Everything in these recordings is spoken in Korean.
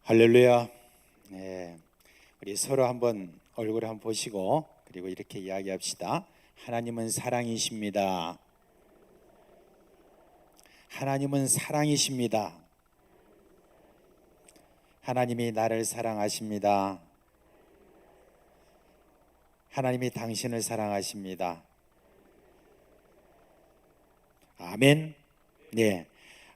할렐루야. 네, 우리 서로 한번 얼굴 한번 보시고 그리고 이렇게 이야기합시다. 하나님은 사랑이십니다. 하나님은 사랑이십니다. 하나님이 나를 사랑하십니다. 하나님이 당신을 사랑하십니다. 아멘. 네,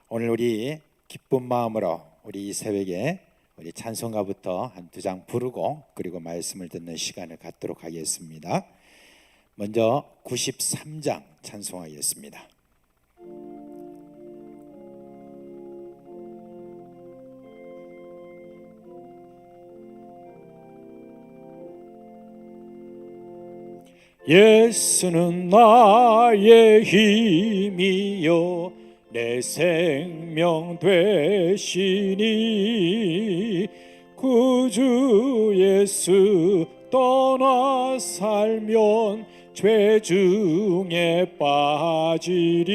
오늘 우리 기쁜 마음으로 우리 이 새벽에 우리 찬송가부터 한 2장 부르고 그리고 말씀을 듣는 시간을 갖도록 하겠습니다. 먼저 93장 찬송하겠습니다. 예수는 나의 힘이요 내 생명 되시니 구주 예수 떠나 살면 죄 중에 빠지리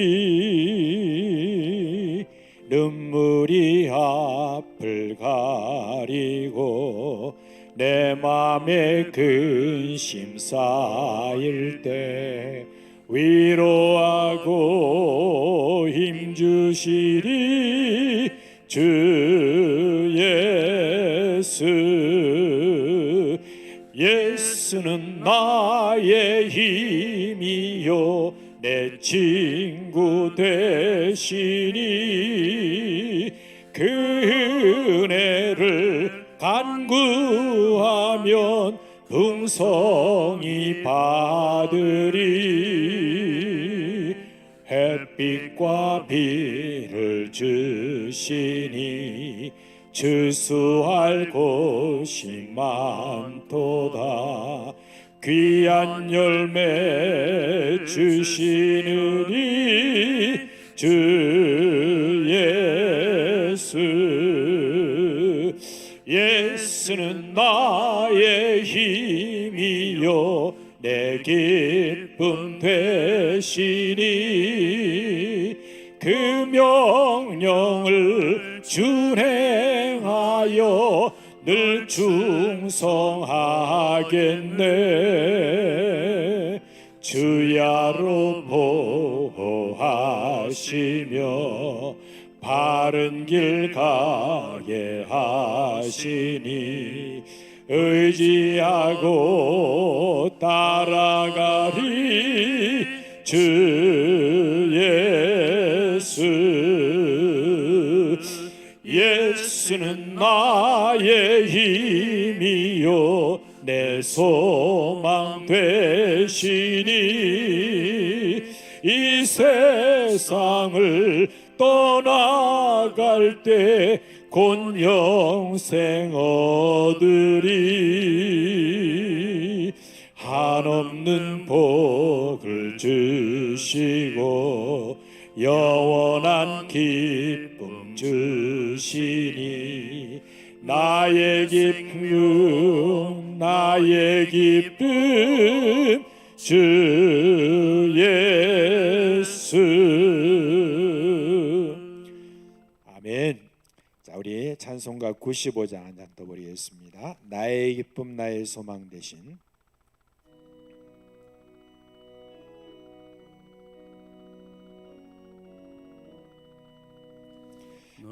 눈물이 앞을 가리고 내 맘에 근심 쌓일 때 위로하고 힘주시리 주 예수. 예수는 나의 힘이요 내 친구 되시니 그 은혜를 간구하면 풍성히 받으리 햇빛과 비를 주시니 추수할 곳이 많도다 귀한 열매 주시느니 주 예수. 예수는 나의 힘이요 내 기쁨 되시니 그 명령을 준행하여 늘 충성하겠네 주야로 보호하시며 바른 길 가게 하시니 의지하고 따라가리 주 예수. 예수는 나의 힘이요 내 소망 되시니 이 세상을 떠나갈 때 곧 영생 얻으리 한없는 복을 주시고 영원한 기쁨 주시니 나의 기쁨 주 예수. 아멘. 자, 우리 찬송가 95장 한 장 더 보겠습니다. 나의 기쁨 나의 소망 되신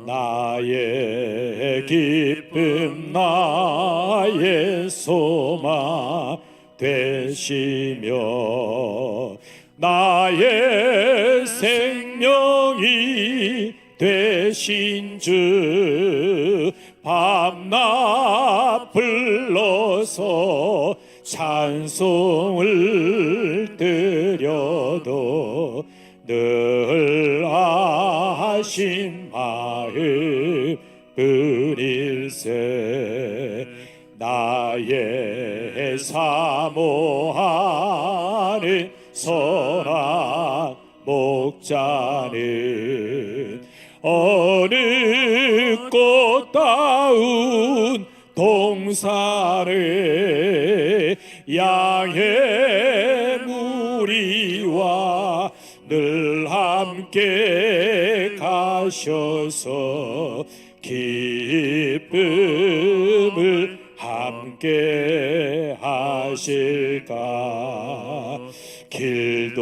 나의 기쁨 나의 소망 되시며 나의 생명이 되신 주 밤낮 불러서 찬송을 드려도 늘 하신 마음 뿐일세 나의 사모하는 선한 목자는 어느 꽃다운 동산에 양의 무리와 늘 함께 가셔서 기쁨을 함께 하실까. 길도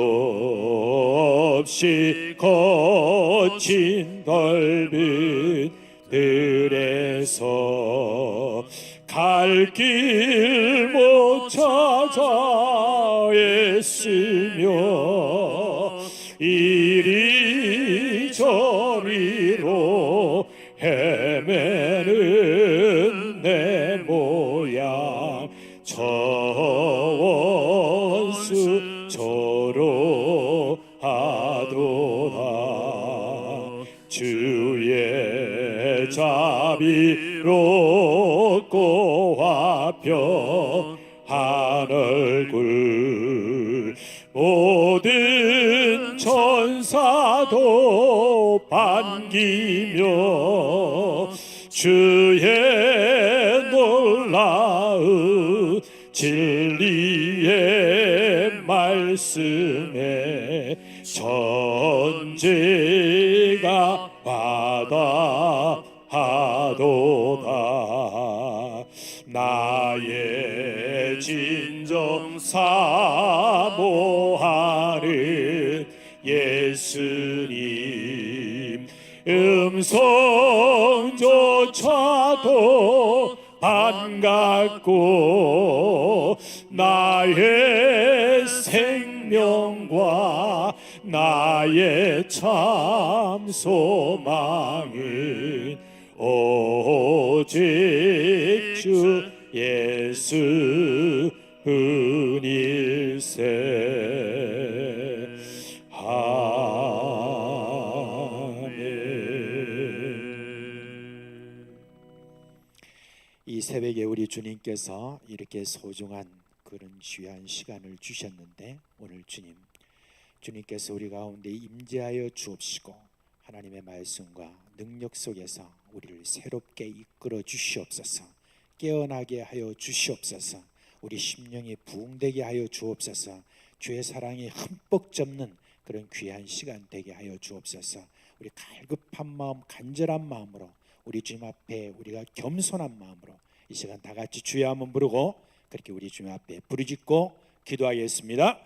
없이 거친 덜빈들에서 갈 길 못 찾아 애쓰며 이리저리로 헤매는 내 모양, 저 원수 저로 하도다. 주의 자비롭고 화평한 얼굴 모든 천사도 반기며 주의 놀라운 진리의 말씀에 천지가 바다하도다. 나의 진정 사모하는 예수님, 음성조차도 반갑고 나의 생명과 나의 참 소망은 오직 주 예수 뿐일세. 이 새벽에 우리 주님께서 이렇게 소중한 그런 귀한 시간을 주셨는데, 오늘 주님께서 우리 가운데 임재하여 주옵시고 하나님의 말씀과 능력 속에서 우리를 새롭게 이끌어 주시옵소서. 깨어나게 하여 주시옵소서. 우리 심령이 부흥되게 하여 주옵소서. 주의 사랑이 흠뻑 접는 그런 귀한 시간 되게 하여 주옵소서. 우리 갈급한 마음, 간절한 마음으로 우리 주님 앞에 우리가 겸손한 마음으로 이 시간 다 같이 주여 한번 부르고 그렇게 우리 주님 앞에 부르짖고 기도하겠습니다.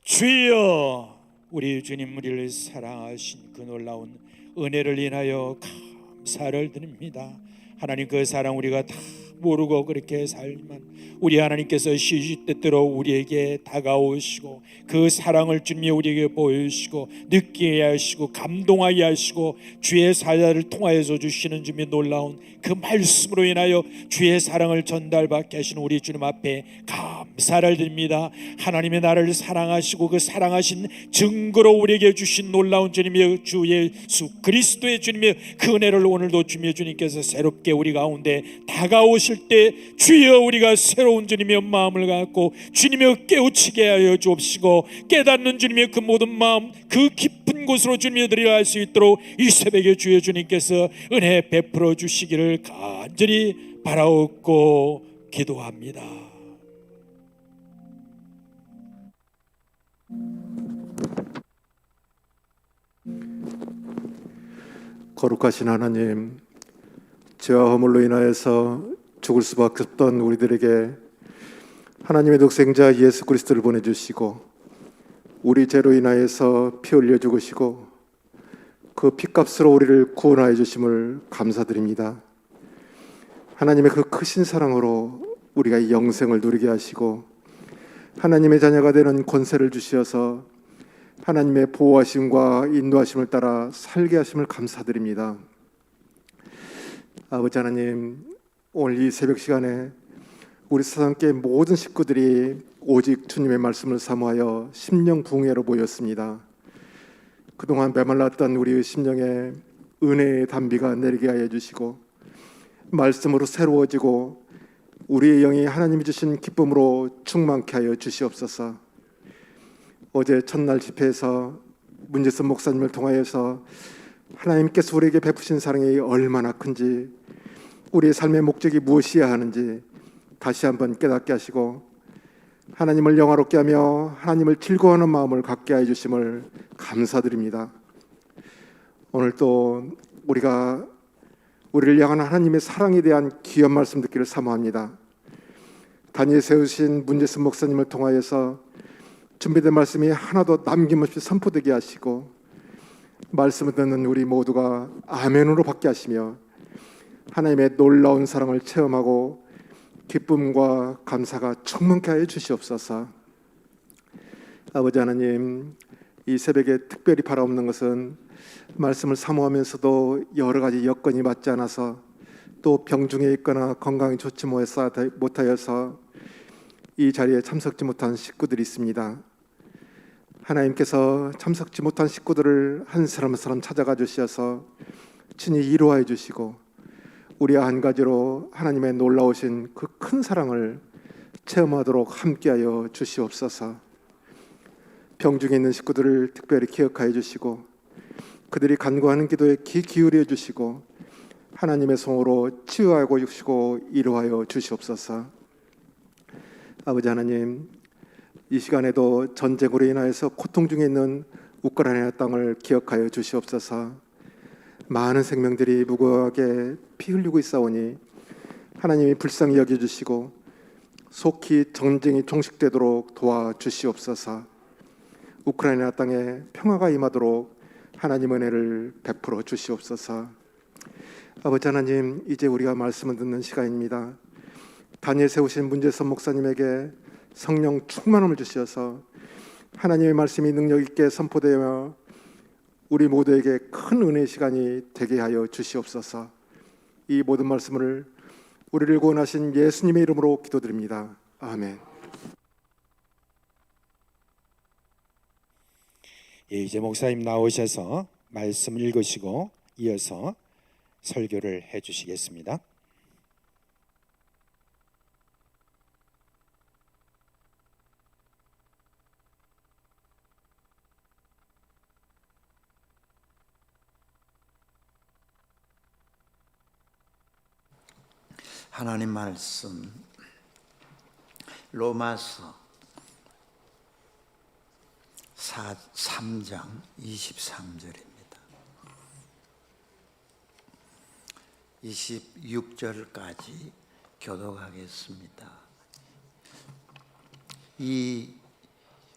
주여, 우리 주님 우리를 사랑하신 그 놀라운 은혜를 인하여 감사를 드립니다. 하나님, 그 사랑 우리가 다 모르고 그렇게 살지만 우리 하나님께서 시시때때로 우리에게 다가오시고 그 사랑을 주님이 우리에게 보여주시고 느끼게 하시고 감동하게 하시고 주의 사자를 통하여서 주시는 주님의 놀라운 그 말씀으로 인하여 주의 사랑을 전달받게 하시는 우리 주님 앞에 감사를 드립니다. 하나님의 나를 사랑하시고 그 사랑하신 증거로 우리에게 주신 놀라운 주님의 주 예수 그리스도의 주님의 그 은혜를 오늘도 주님의 주님께서 새롭게 우리 가운데 다가오실 때 주여 우리가 새로운 주님의 마음을 갖고 주님의 깨우치게 하여 주옵시고 깨닫는 주님의 그 모든 마음, 그 깊은 곳으로 주님의 들어갈 수 있도록 이 새벽에 주의 주님께서 은혜 베풀어 주시기를 간절히 바라옵고 기도합니다. 거룩하신 하나님, 죄와 허물로 인하여서 죽을 수밖에 없던 우리들에게 하나님의 독생자 예수 그리스도를 보내주시고 우리 죄로 인하여서 피 흘려 죽으시고 그 피값으로 우리를 구원하여 주심을 감사드립니다. 하나님의 그 크신 사랑으로 우리가 영생을 누리게 하시고 하나님의 자녀가 되는 권세를 주시어서 하나님의 보호하심과 인도하심을 따라 살게 하심을 감사드립니다. 아버지 하나님, 오늘 이 새벽 시간에 우리 세상계 모든 식구들이 오직 주님의 말씀을 사모하여 심령 부흥회로 모였습니다. 그동안 메말랐던 우리의 심령에 은혜의 단비가 내리게 하여 주시고 말씀으로 새로워지고 우리의 영이 하나님이 주신 기쁨으로 충만케 하여 주시옵소서. 어제 첫날 집회에서 문재선 목사님을 통하여서 하나님께서 우리에게 베푸신 사랑이 얼마나 큰지, 우리의 삶의 목적이 무엇이어야 하는지 다시 한번 깨닫게 하시고 하나님을 영화롭게 하며 하나님을 즐거워하는 마음을 갖게 해 주심을 감사드립니다. 오늘 또 우리가 우리를 향한 하나님의 사랑에 대한 귀한 말씀 듣기를 사모합니다. 단위에 세우신 문재순 목사님을 통하여서 준비된 말씀이 하나도 남김없이 선포되게 하시고 말씀을 듣는 우리 모두가 아멘으로 받게 하시며 하나님의 놀라운 사랑을 체험하고 기쁨과 감사가 충만케 하여 주시옵소서. 아버지 하나님, 이 새벽에 특별히 바라옵는 것은 말씀을 사모하면서도 여러 가지 여건이 맞지 않아서 또 병중에 있거나 건강이 좋지 못하여서 이 자리에 참석지 못한 식구들이 있습니다. 하나님께서 참석지 못한 식구들을 한 사람 한 사람 찾아가 주셔서 친히 위로하여 주시고 우리 한 가지로 하나님의 놀라우신 그 큰 사랑을 체험하도록 함께하여 주시옵소서. 병중에 있는 식구들을 특별히 기억하여 주시고 그들이 간구하는 기도에 귀 기울여 주시고 하나님의 성으로 치유하고 주시고 위로하여 주시옵소서. 아버지 하나님, 이 시간에도 전쟁으로 인하여서 고통 중에 있는 우크라이나 땅을 기억하여 주시옵소서. 많은 생명들이 무고하게 피 흘리고 있사오니 하나님이 불쌍히 여겨주시고 속히 전쟁이 종식되도록 도와주시옵소서. 우크라이나 땅에 평화가 임하도록 하나님 은혜를 베풀어 주시옵소서. 아버지 하나님, 이제 우리가 말씀을 듣는 시간입니다. 단위에 세우신 문재선 목사님에게 성령 충만함을 주셔서 하나님의 말씀이 능력 있게 선포되며 우리 모두에게 큰 은혜의 시간이 되게 하여 주시옵소서. 이 모든 말씀을 우리를 구원하신 예수님의 이름으로 기도드립니다. 아멘. 예, 이제 목사님 나오셔서 말씀 읽으시고 이어서 설교를 해주시겠습니다. 하나님 말씀 로마서 3장 23절입니다. 26절까지 교독하겠습니다. 이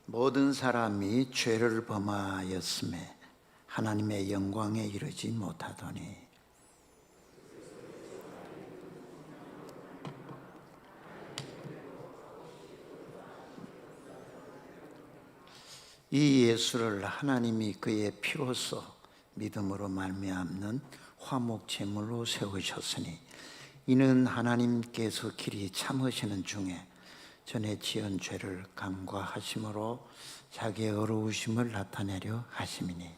모든 사람이 죄를 범하였음에 하나님의 영광에 이르지 못하더니 이 예수를 하나님이 그의 피로써 믿음으로 말미암는 화목 제물로 세우셨으니 이는 하나님께서 길이 참으시는 중에 전에 지은 죄를 간과하심으로 자기의 의로우심을 나타내려 하심이니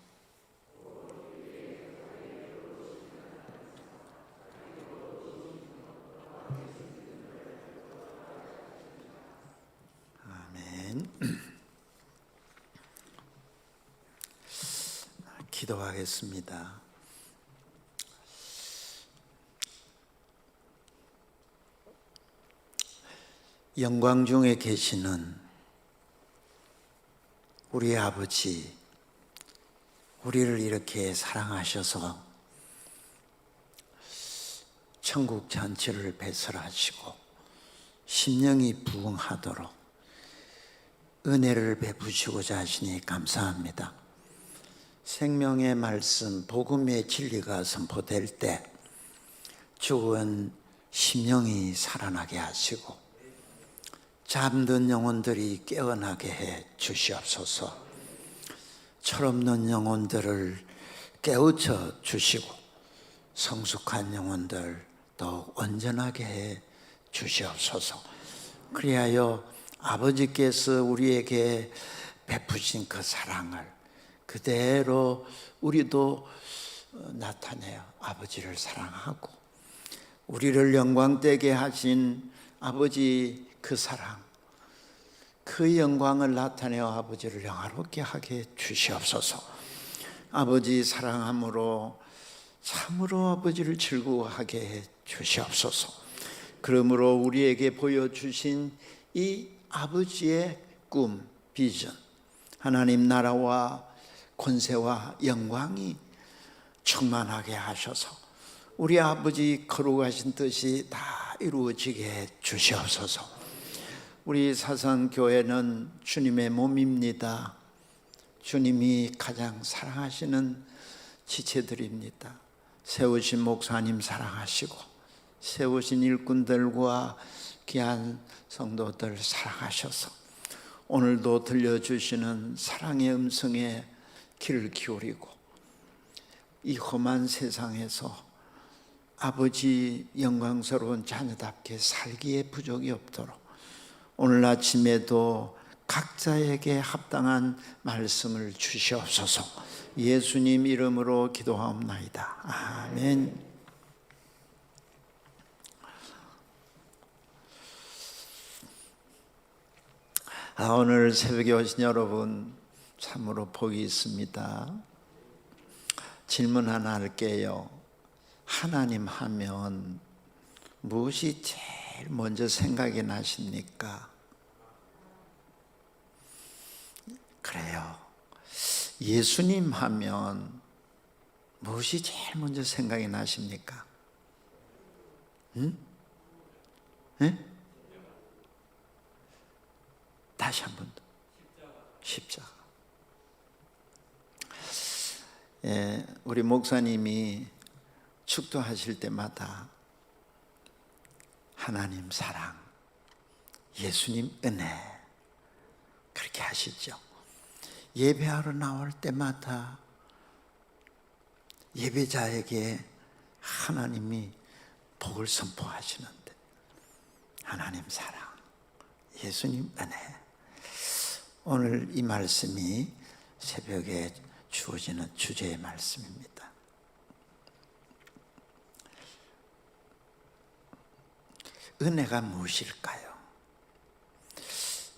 아멘. 기도하겠습니다. 영광 중에 계시는 우리 아버지, 우리를 이렇게 사랑하셔서 천국 잔치를 배설하시고 심령이 부응하도록 은혜를 베푸시고자 하시니 감사합니다. 생명의 말씀, 복음의 진리가 선포될 때 죽은 심령이 살아나게 하시고 잠든 영혼들이 깨어나게 해 주시옵소서. 철없는 영혼들을 깨우쳐 주시고 성숙한 영혼들 더욱 온전하게 해 주시옵소서. 그리하여 아버지께서 우리에게 베푸신 그 사랑을 그대로 우리도 나타내어 아버지를 사랑하고 우리를 영광되게 하신 아버지 그 사랑, 그 영광을 나타내어 아버지를 영화롭게 하게 주시옵소서. 아버지 사랑함으로 참으로 아버지를 즐거워하게 해 주시옵소서. 그러므로 우리에게 보여주신 이 아버지의 꿈, 비전, 하나님 나라와 권세와 영광이 충만하게 하셔서 우리 아버지 거룩하신 뜻이 다 이루어지게 주시옵소서. 우리 사상교회는 주님의 몸입니다. 주님이 가장 사랑하시는 지체들입니다. 세우신 목사님 사랑하시고 세우신 일꾼들과 귀한 성도들 사랑하셔서 오늘도 들려주시는 사랑의 음성에 귀를 기울이고 이 험한 세상에서 아버지 영광스러운 자녀답게 살기에 부족이 없도록 오늘 아침에도 각자에게 합당한 말씀을 주시옵소서. 예수님 이름으로 기도하옵나이다. 아멘. 오늘 새벽에 오신 여러분 참으로 복이 있습니다. 질문 하나 할게요. 하나님 하면 무엇이 제일 먼저 생각이 나십니까? 그래요. 예수님 하면 무엇이 제일 먼저 생각이 나십니까? 응? 네? 다시 한 번 더. 십자가. 예, 우리 목사님이 축도하실 때마다 하나님 사랑, 예수님 은혜 그렇게 하시죠. 예배하러 나올 때마다 예배자에게 하나님이 복을 선포하시는데 하나님 사랑, 예수님 은혜. 오늘 이 말씀이 새벽에 주어지는 주제의 말씀입니다. 은혜가 무엇일까요?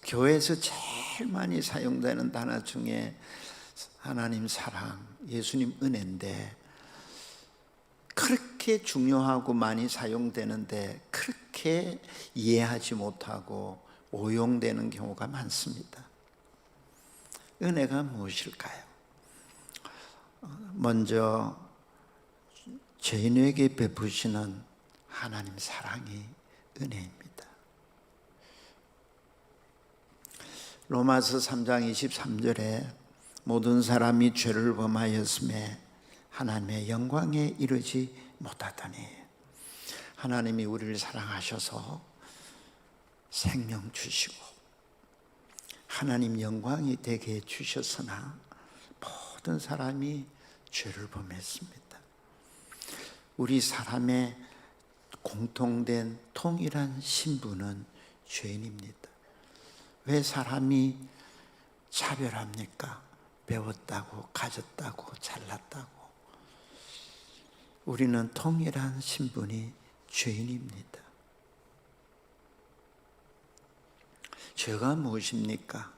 교회에서 제일 많이 사용되는 단어 중에 하나님 사랑, 예수님 은혜인데 그렇게 중요하고 많이 사용되는데 그렇게 이해하지 못하고 오용되는 경우가 많습니다. 은혜가 무엇일까요? 먼저 죄인에게 베푸시는 하나님 사랑이 은혜입니다. 로마서 3장 23절에 모든 사람이 죄를 범하였음에 하나님의 영광에 이르지 못하더니 하나님이 우리를 사랑하셔서 생명 주시고 하나님 영광이 되게 해주셨으나 모든 사람이 죄를 범했습니다. 우리 사람의 공통된 통일한 신분은 죄인입니다. 왜 사람이 차별합니까? 배웠다고, 가졌다고, 잘났다고. 우리는 통일한 신분이 죄인입니다. 죄가 무엇입니까?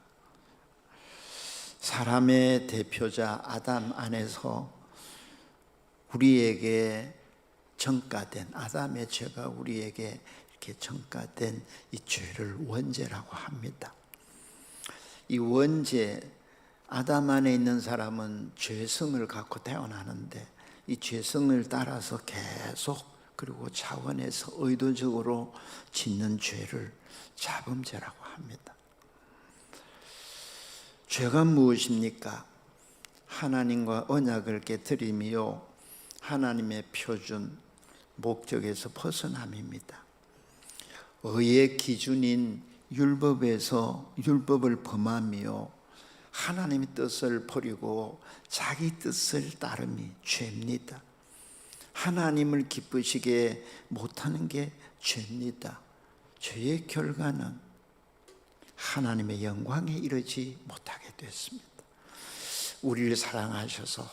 사람의 대표자 아담 안에서 우리에게 전가된 아담의 죄가 우리에게 이렇게 전가된 이 죄를 원죄라고 합니다. 이 원죄, 아담 안에 있는 사람은 죄성을 갖고 태어나는데 이 죄성을 따라서 계속 그리고 차원에서 의도적으로 짓는 죄를 자범죄라고 합니다. 죄가 무엇입니까? 하나님과 언약을 깨뜨리며 하나님의 표준 목적에서 벗어남입니다. 의의 기준인 율법에서 율법을 범하며 하나님의 뜻을 버리고 자기 뜻을 따름이 죄입니다. 하나님을 기쁘시게 못하는 게 죄입니다. 죄의 결과는 하나님의 영광에 이르지 못하게 됐습니다. 우리를 사랑하셔서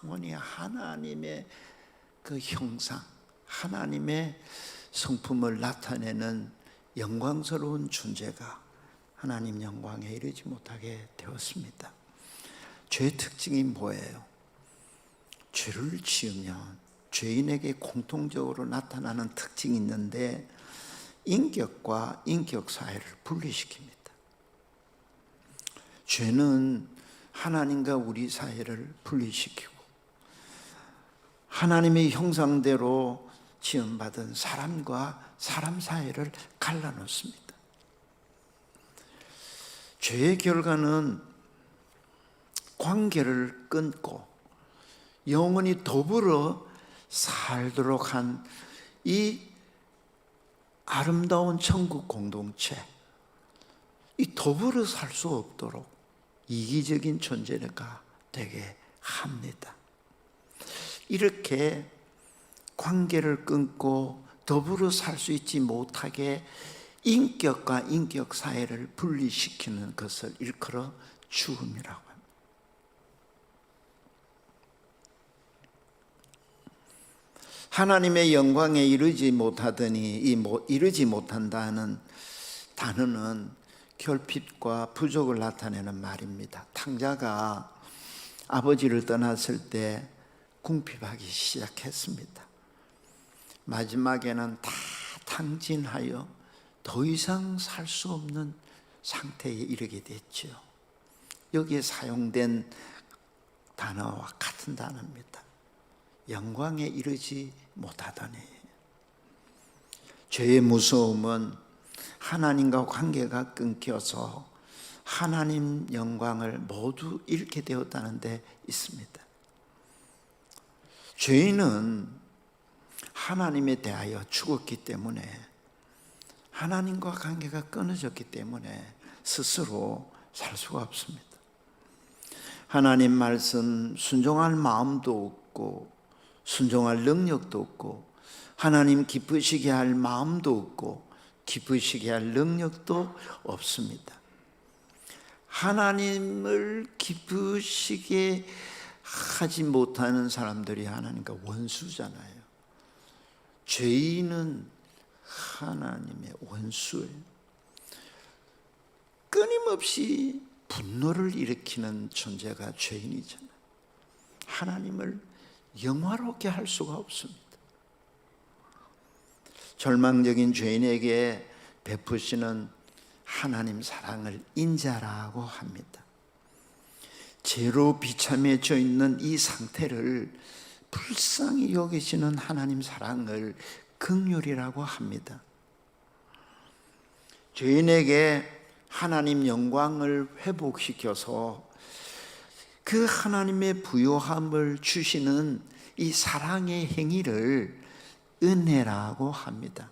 영원히 하나님의 그 형상, 하나님의 성품을 나타내는 영광스러운 존재가 하나님 영광에 이르지 못하게 되었습니다. 죄의 특징이 뭐예요? 죄를 지으면 죄인에게 공통적으로 나타나는 특징이 있는데 인격과 인격 사이를 분리시킵니다. 죄는 하나님과 우리 사이를 분리시키고 하나님의 형상대로 지음받은 사람과 사람 사이를 갈라놓습니다. 죄의 결과는 관계를 끊고 영원히 더불어 살도록 한 이 아름다운 천국 공동체, 이 더불어 살 수 없도록 이기적인 존재가 되게 합니다. 이렇게 관계를 끊고 더불어 살 수 있지 못하게 인격과 인격 사이를 분리시키는 것을 일컬어 죽음이라고 합니다. 하나님의 영광에 이르지 못하더니 이르지 못한다는 단어는 결핍과 부족을 나타내는 말입니다. 탕자가 아버지를 떠났을 때 궁핍하기 시작했습니다. 마지막에는 다 탕진하여 더 이상 살 수 없는 상태에 이르게 됐죠. 여기에 사용된 단어와 같은 단어입니다. 영광에 이르지 못하더니. 죄의 무서움은 하나님과 관계가 끊겨서 하나님 영광을 모두 잃게 되었다는 데 있습니다. 죄인은 하나님에 대하여 죽었기 때문에, 하나님과 관계가 끊어졌기 때문에 스스로 살 수가 없습니다. 하나님 말씀 순종할 마음도 없고 순종할 능력도 없고 하나님 기쁘시게 할 마음도 없고 기쁘시게 할 능력도 없습니다. 하나님을 기쁘시게 하지 못하는 사람들이 하나님과 원수잖아요. 죄인은 하나님의 원수예요. 끊임없이 분노를 일으키는 존재가 죄인이잖아요. 하나님을 영화롭게 할 수가 없습니다. 절망적인 죄인에게 베푸시는 하나님 사랑을 인자라고 합니다. 죄로 비참해져 있는 이 상태를 불쌍히 여기시는 하나님 사랑을 긍휼이라고 합니다. 죄인에게 하나님 영광을 회복시켜서 그 하나님의 부요함을 주시는 이 사랑의 행위를 은혜라고 합니다.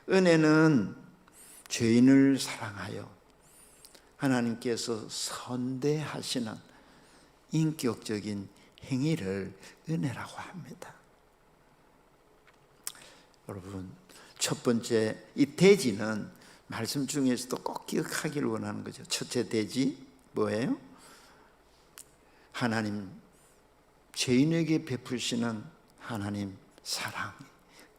은혜는 죄인을 사랑하여 하나님께서 선대하시는 인격적인 행위를 은혜라고 합니다. 여러분, 첫 번째 이 대지는 말씀 중에서도 꼭 기억하기를 원하는 거죠. 첫째 대지 뭐예요? 하나님 죄인에게 베푸시는 하나님 사랑,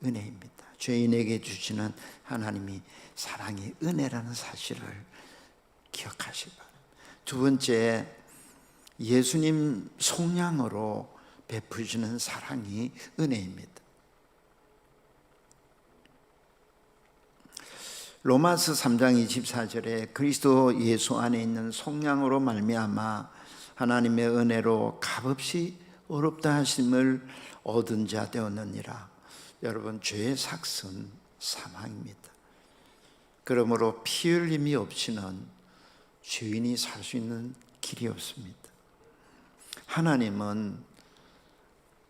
은혜입니다. 죄인에게 주시는 하나님이 사랑이 은혜라는 사실을 기억하시기 바랍니다. 두 번째, 예수님 속량으로 베푸시는 사랑이 은혜입니다. 로마서 3장 24절에 그리스도 예수 안에 있는 속량으로 말미암아 하나님의 은혜로 값없이 어렵다 하심을 얻은 자 되었느니라. 여러분, 죄의 삭은 사망입니다. 그러므로 피 흘림이 없이는 죄인이 살 수 있는 길이 없습니다. 하나님은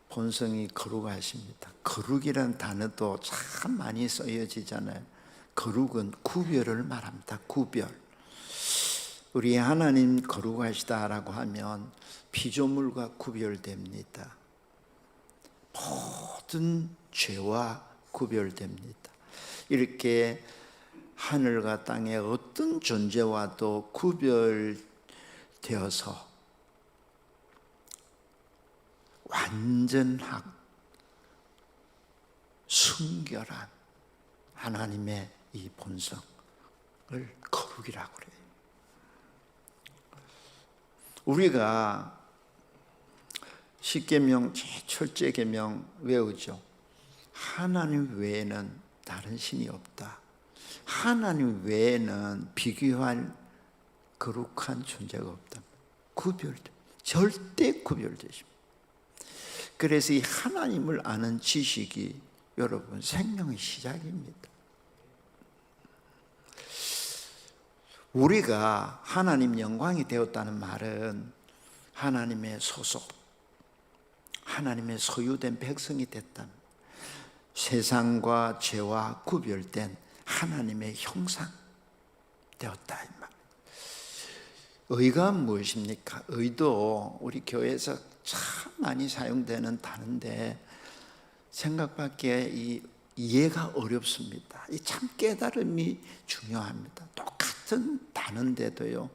본성이 거룩하십니다. 거룩이라는 단어도 참 많이 쓰여지잖아요. 거룩은 구별을 말합니다. 구별. 우리 하나님 거룩하시다라고 하면 피조물과 구별됩니다. 모든 죄와 구별됩니다. 이렇게 하늘과 땅의 어떤 존재와도 구별되어서 완전하고 순결한 하나님의 이 본성을 거룩이라고 그래요. 우리가 십계명 제일째 계명 외우죠. 하나님 외에는 다른 신이 없다. 하나님 외에는 비교할 거룩한 존재가 없다. 절대 구별되십니다. 그래서 이 하나님을 아는 지식이 여러분 생명의 시작입니다. 우리가 하나님 영광이 되었다는 말은 하나님의 소속, 하나님의 소유된 백성이 됐다. 세상과 죄와 구별된 하나님의 형상 되었다 이 말. 의가 무엇입니까? 의도 우리 교회에서 참 많이 사용되는 단어인데 생각밖에 이해가 어렵습니다. 이 참 깨달음이 중요합니다. 똑같은 단어인데도요,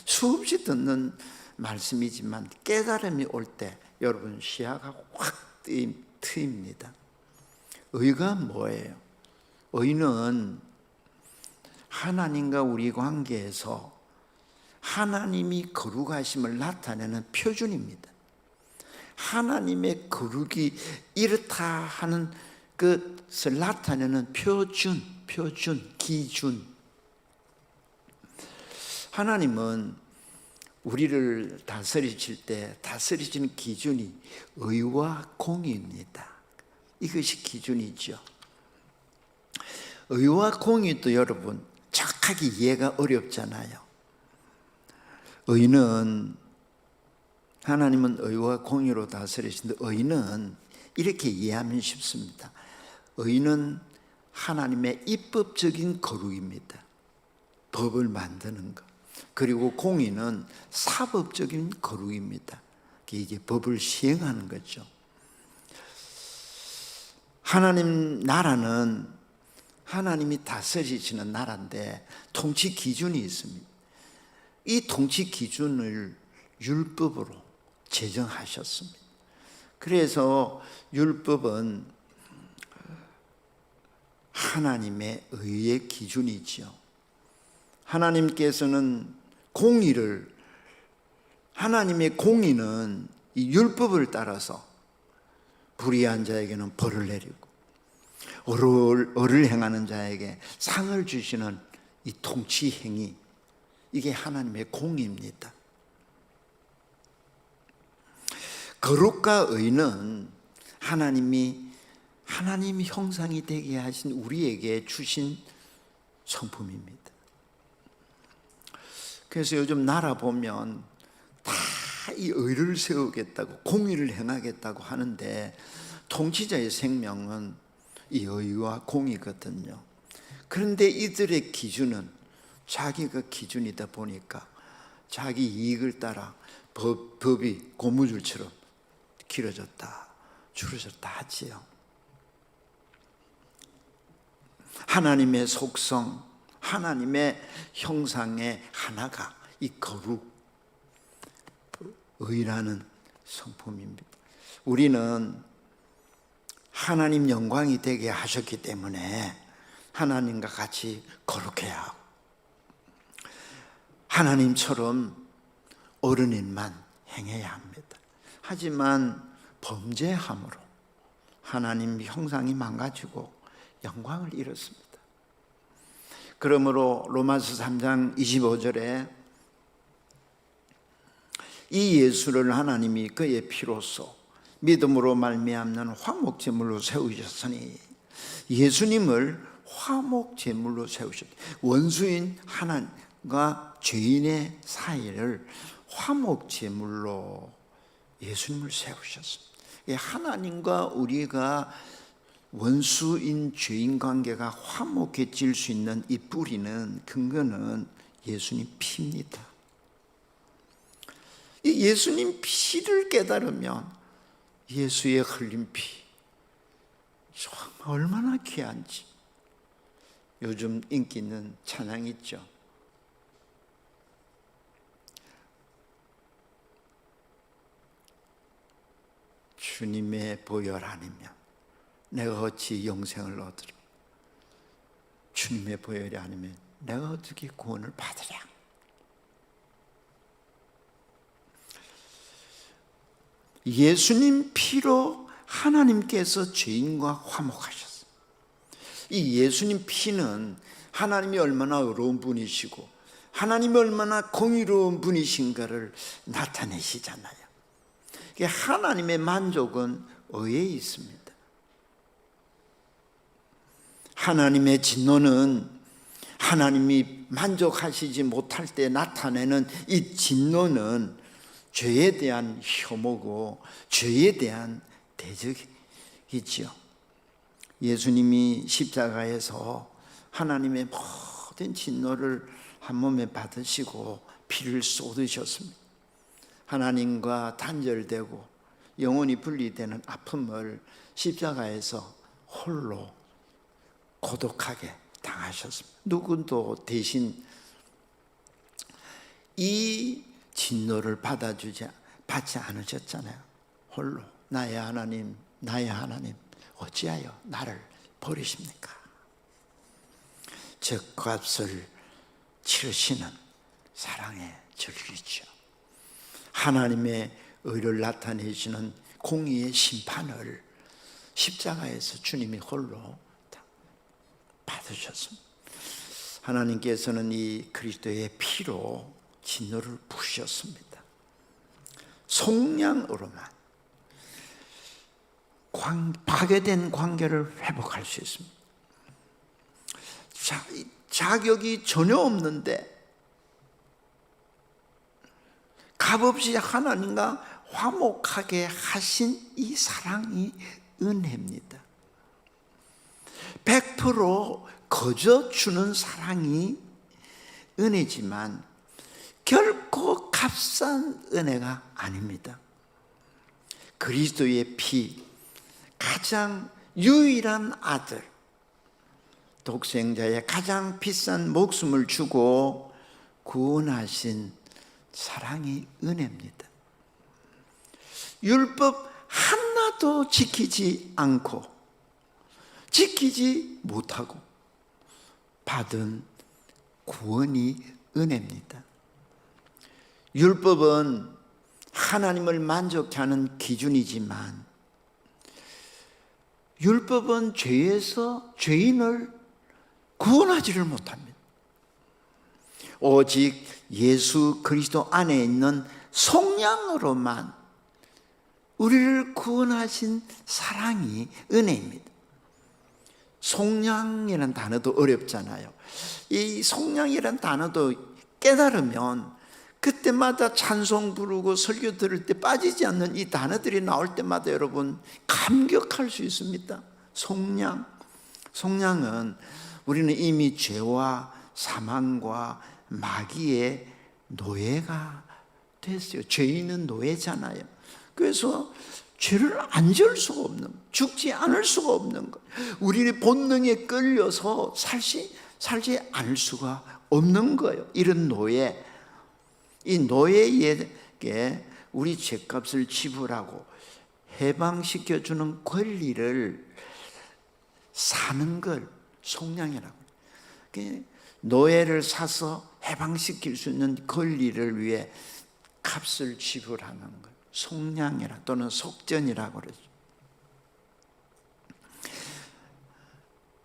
수없이 듣는 말씀이지만 깨달음이 올 때 여러분 시야가 확 트입니다. 의가 뭐예요? 의는 하나님과 우리 관계에서 하나님이 거룩하심을 나타내는 표준입니다. 하나님의 거룩이 이렇다 하는 것을 나타내는 표준, 기준. 하나님은 우리를 다스리실 때 다스리시는 기준이 의와 공의입니다. 이것이 기준이죠. 의와 공의도 여러분 정확하게 이해가 어렵잖아요. 의는 하나님은 의와 공의로 다스리시는데 의는 이렇게 이해하면 쉽습니다. 의는 하나님의 입법적인 거룩입니다. 법을 만드는 것. 그리고 공의는 사법적인 거룩입니다. 이게 법을 시행하는 거죠. 하나님 나라는 하나님이 다스리시는 나라인데 통치 기준이 있습니다. 이 통치 기준을 율법으로 제정하셨습니다. 그래서 율법은 하나님의 의의 기준이지요. 하나님께서는 하나님의 공의는 이 율법을 따라서 불의한 자에게는 벌을 내리고 의를 행하는 자에게 상을 주시는 이 통치 행위, 이게 하나님의 공의입니다. 거룩과 의는 하나님 형상이 되게 하신 우리에게 주신 성품입니다. 그래서 요즘 나라 보면 다 이 의를 세우겠다고 공의를 행하겠다고 하는데 통치자의 생명은 이 의와 공의거든요. 그런데 이들의 기준은 자기가 기준이다 보니까 자기 이익을 따라 법이 고무줄처럼 길어졌다 줄어졌다 하지요. 하나님의 속성, 하나님의 형상의 하나가 이 거룩, 의라는 성품입니다. 우리는 하나님 영광이 되게 하셨기 때문에 하나님과 같이 거룩해야 하고 하나님처럼 옳은 일만 행해야 합니다. 하지만 범죄함으로 하나님 형상이 망가지고 영광을 잃었습니다. 그러므로 로마서 3장 25절에 이 예수를 하나님이 그의 피로써 믿음으로 말미암는 화목제물로 세우셨으니, 예수님을 화목제물로 세우셨다. 원수인 하나님과 죄인의 사이를 화목제물로 예수님을 세우셨습니다. 하나님과 우리가 원수인 죄인 관계가 화목해질 수 있는 이 뿌리는, 근거는 예수님 피입니다. 이 예수님 피를 깨달으면 예수의 흘린 피 정말 얼마나 귀한지. 요즘 인기 있는 찬양 있죠. 주님의 보혈 아니면 내가 어찌 영생을 얻으리. 주님의 보혈이 아니면 내가 어떻게 구원을 받으랴. 예수님 피로 하나님께서 죄인과 화목하셨어요. 이 예수님 피는 하나님이 얼마나 의로운 분이시고 하나님이 얼마나 공의로운 분이신가를 나타내시잖아요. 하나님의 만족은 어디에 있습니다? 하나님의 진노는 하나님이 만족하시지 못할 때 나타내는 이 진노는 죄에 대한 혐오고 죄에 대한 대적이지요. 예수님이 십자가에서 하나님의 모든 진노를 한 몸에 받으시고 피를 쏟으셨습니다. 하나님과 단절되고 영혼이 분리되는 아픔을 십자가에서 홀로 고독하게 당하셨습니다. 누구도 대신 이 진노를 받지 않으셨잖아요. 홀로 나의 하나님, 나의 하나님, 어찌하여 나를 버리십니까? 죗값을 치르시는 사랑의 절기죠. 하나님의 의를 나타내시는 공의의 심판을 십자가에서 주님이 홀로 받으셨습니다. 하나님께서는 이 그리스도의 피로 진노를 부으셨습니다. 속량으로만 파괴된 관계를 회복할 수 있습니다. 자격이 전혀 없는데 값없이 하나님과 화목하게 하신 이 사랑이 은혜입니다. 100% 거저 주는 사랑이 은혜지만 결코 값싼 은혜가 아닙니다. 그리스도의 피, 가장 유일한 아들, 독생자의 가장 비싼 목숨을 주고 구원하신 사랑이 은혜입니다. 율법 하나도 지키지 않고 지키지 못하고 받은 구원이 은혜입니다. 율법은 하나님을 만족케 하는 기준이지만 율법은 죄에서 죄인을 구원하지를 못합니다. 오직 예수 그리스도 안에 있는 속량으로만 우리를 구원하신 사랑이 은혜입니다. 속량이라는 단어도 어렵잖아요. 이 속량이라는 단어도 깨달으면 그때마다 찬송 부르고 설교 들을 때 빠지지 않는 이 단어들이 나올 때마다 여러분 감격할 수 있습니다. 속량. 속량은 우리는 이미 죄와 사망과 마귀의 노예가 됐어요. 죄인은 노예잖아요. 그래서 죄를 안 지을 수가 없는 거예요. 죽지 않을 수가 없는 거예요. 우리의 본능에 끌려서 살지 않을 수가 없는 거예요. 이런 노예, 이 노예에게 우리 죄값을 지불하고 해방시켜주는 권리를 사는 걸 속량이라고 해요. 노예를 사서 해방시킬 수 있는 권리를 위해 값을 지불하는 것, 속량이라 또는 속전이라고 그러죠.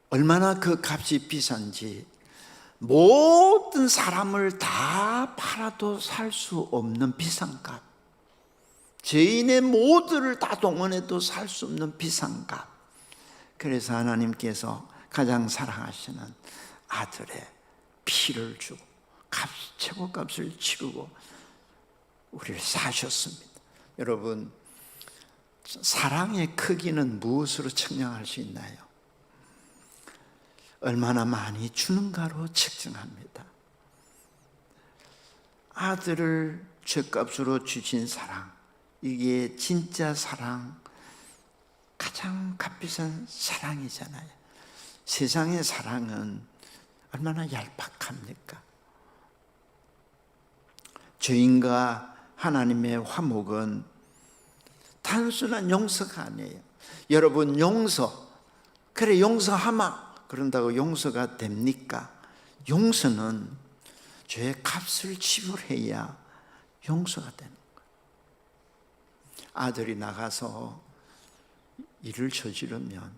얼마나 그 값이 비싼지 모든 사람을 다 팔아도 살 수 없는 비싼 값, 죄인의 모두를 다 동원해도 살 수 없는 비싼 값. 그래서 하나님께서 가장 사랑하시는 아들의 피를 주고 최고값을 치르고 우리를 사셨습니다. 여러분, 사랑의 크기는 무엇으로 측량할 수 있나요? 얼마나 많이 주는가로 측정합니다. 아들을 죄값으로 주신 사랑, 이게 진짜 사랑, 가장 값비싼 사랑이잖아요. 세상의 사랑은 얼마나 얄팍합니까? 죄인과 하나님의 화목은 단순한 용서가 아니에요. 여러분, 그래 용서하마 그런다고 용서가 됩니까? 용서는 죄의 값을 지불해야 용서가 되는 거예요. 아들이 나가서 일을 저지르면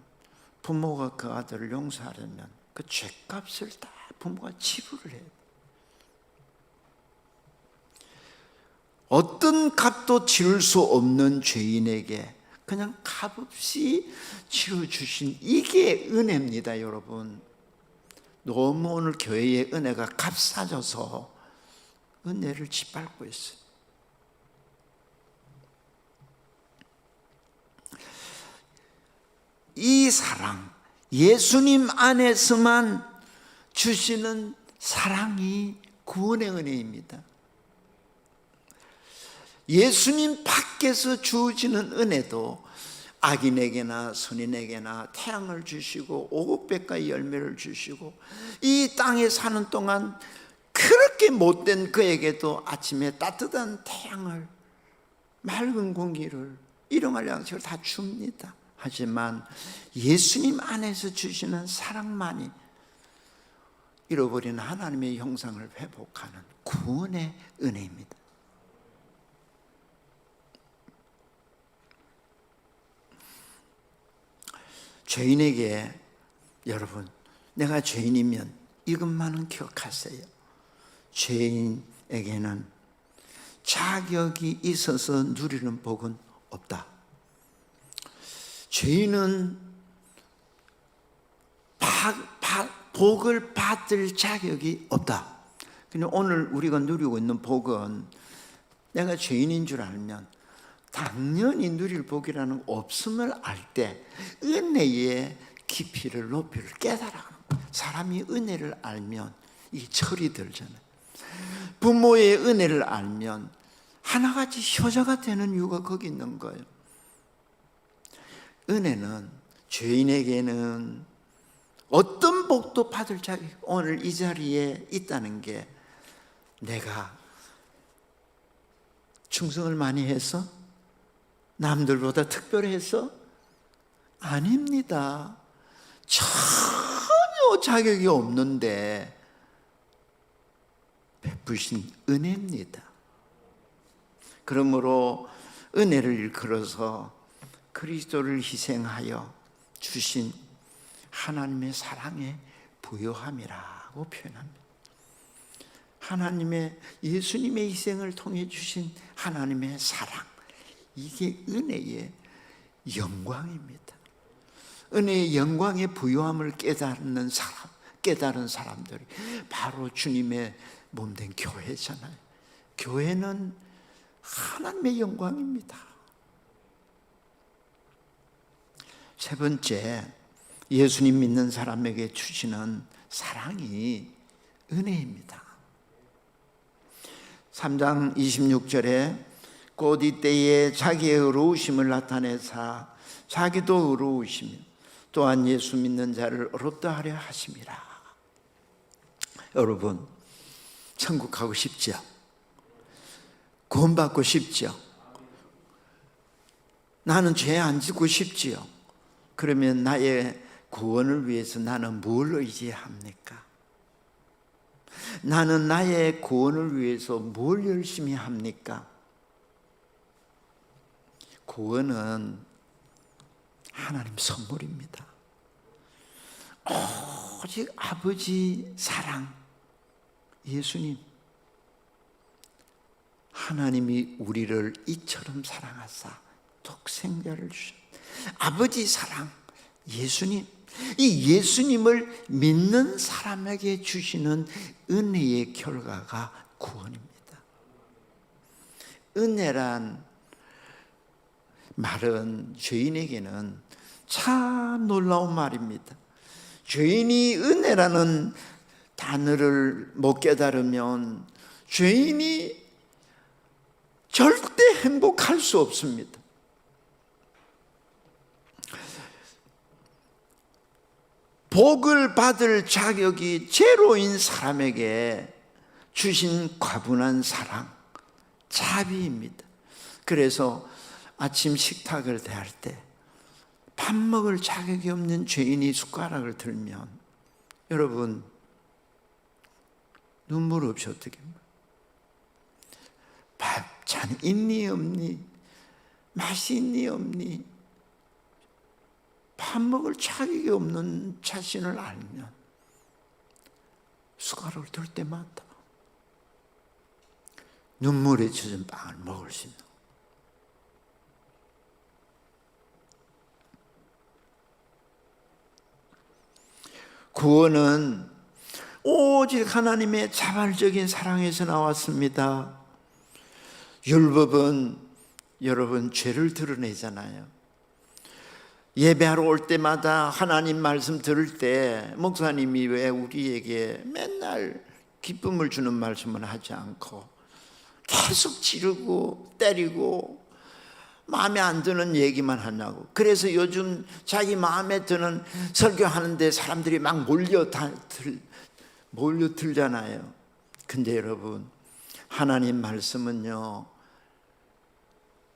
부모가 그 아들을 용서하려면 그 죄값을 다 부모가 지불을 해요. 어떤 값도 치를 수 없는 죄인에게 그냥 값없이 치러주신 이게 은혜입니다, 여러분. 너무 오늘 교회의 은혜가 값싸져서 은혜를 짓밟고 있어요. 이 사랑, 예수님 안에서만 주시는 사랑이 구원의 은혜입니다. 예수님 밖에서 주어지는 은혜도 악인에게나 선인에게나 태양을 주시고 오곡백과의 열매를 주시고 이 땅에 사는 동안 그렇게 못된 그에게도 아침에 따뜻한 태양을, 맑은 공기를, 일용할 양식을 다 줍니다. 하지만 예수님 안에서 주시는 사랑만이 잃어버린 하나님의 형상을 회복하는 구원의 은혜입니다. 죄인에게, 여러분, 내가 죄인이면 이것만은 기억하세요. 죄인에게는 자격이 있어서 누리는 복은 없다. 죄인은 복을 받을 자격이 없다. 근데 오늘 우리가 누리고 있는 복은 내가 죄인인 줄 알면 당연히 누릴 복이라는 없음을 알 때 은혜의 깊이를 높이를 깨달아가는 거예요. 사람이 은혜를 알면 이게 철이 들잖아요. 부모의 은혜를 알면 하나같이 효자가 되는 이유가 거기 있는 거예요. 은혜는 죄인에게는 어떤 복도 받을 자격, 오늘 이 자리에 있다는 게 내가 충성을 많이 해서 남들보다 특별해서 아닙니다. 전혀 자격이 없는데 베푸신 은혜입니다. 그러므로 은혜를 일컬어서 그리스도를 희생하여 주신 하나님의 사랑의 부요함이라고 표현합니다. 하나님의, 예수님의 희생을 통해 주신 하나님의 사랑, 이게 은혜의 영광입니다. 은혜의 영광의 부요함을 깨달은 사람들이 바로 주님의 몸된 교회잖아요. 교회는 하나님의 영광입니다. 세 번째, 예수님 믿는 사람에게 주시는 사랑이 은혜입니다. 3장 26절에 곧 이때에 자기의 의로우심을 나타내사 자기도 의로우시며 또한 예수 믿는 자를 의롭다 하려 하심이라. 여러분, 천국 가고 싶죠? 구원받고 싶죠? 나는 죄 안 짓고 싶지요? 그러면 나의 구원을 위해서 나는 뭘 의지합니까? 나는 나의 구원을 위해서 뭘 열심히 합니까? 구원은 하나님 선물입니다. 오직 아버지 사랑, 예수님, 하나님이 우리를 이처럼 사랑하사 독생자를 주셨다. 아버지 사랑, 예수님, 이 예수님을 믿는 사람에게 주시는 은혜의 결과가 구원입니다. 은혜란 말은 죄인에게는 참 놀라운 말입니다. 죄인이 은혜라는 단어를 못 깨달으면 죄인이 절대 행복할 수 없습니다. 복을 받을 자격이 제로인 사람에게 주신 과분한 사랑, 자비입니다. 그래서 아침 식탁을 대할 때 밥 먹을 자격이 없는 죄인이 숟가락을 들면 여러분 눈물 없이 어떻게 밥 잔 있니 없니? 맛이 있니 없니? 밥 먹을 자격이 없는 자신을 알면 숟가락을 들 때마다 눈물에 젖은 빵을 먹을 수 있는 거예요. 구원은 오직 하나님의 자발적인 사랑에서 나왔습니다. 율법은 여러분 죄를 드러내잖아요. 예배하러 올 때마다 하나님 말씀 들을 때 목사님이 왜 우리에게 맨날 기쁨을 주는 말씀을 하지 않고 계속 지르고 때리고 마음에 안 드는 얘기만 하냐고. 그래서 요즘 자기 마음에 드는 설교하는데 사람들이 막 몰려들잖아요. 근데 여러분, 하나님 말씀은요,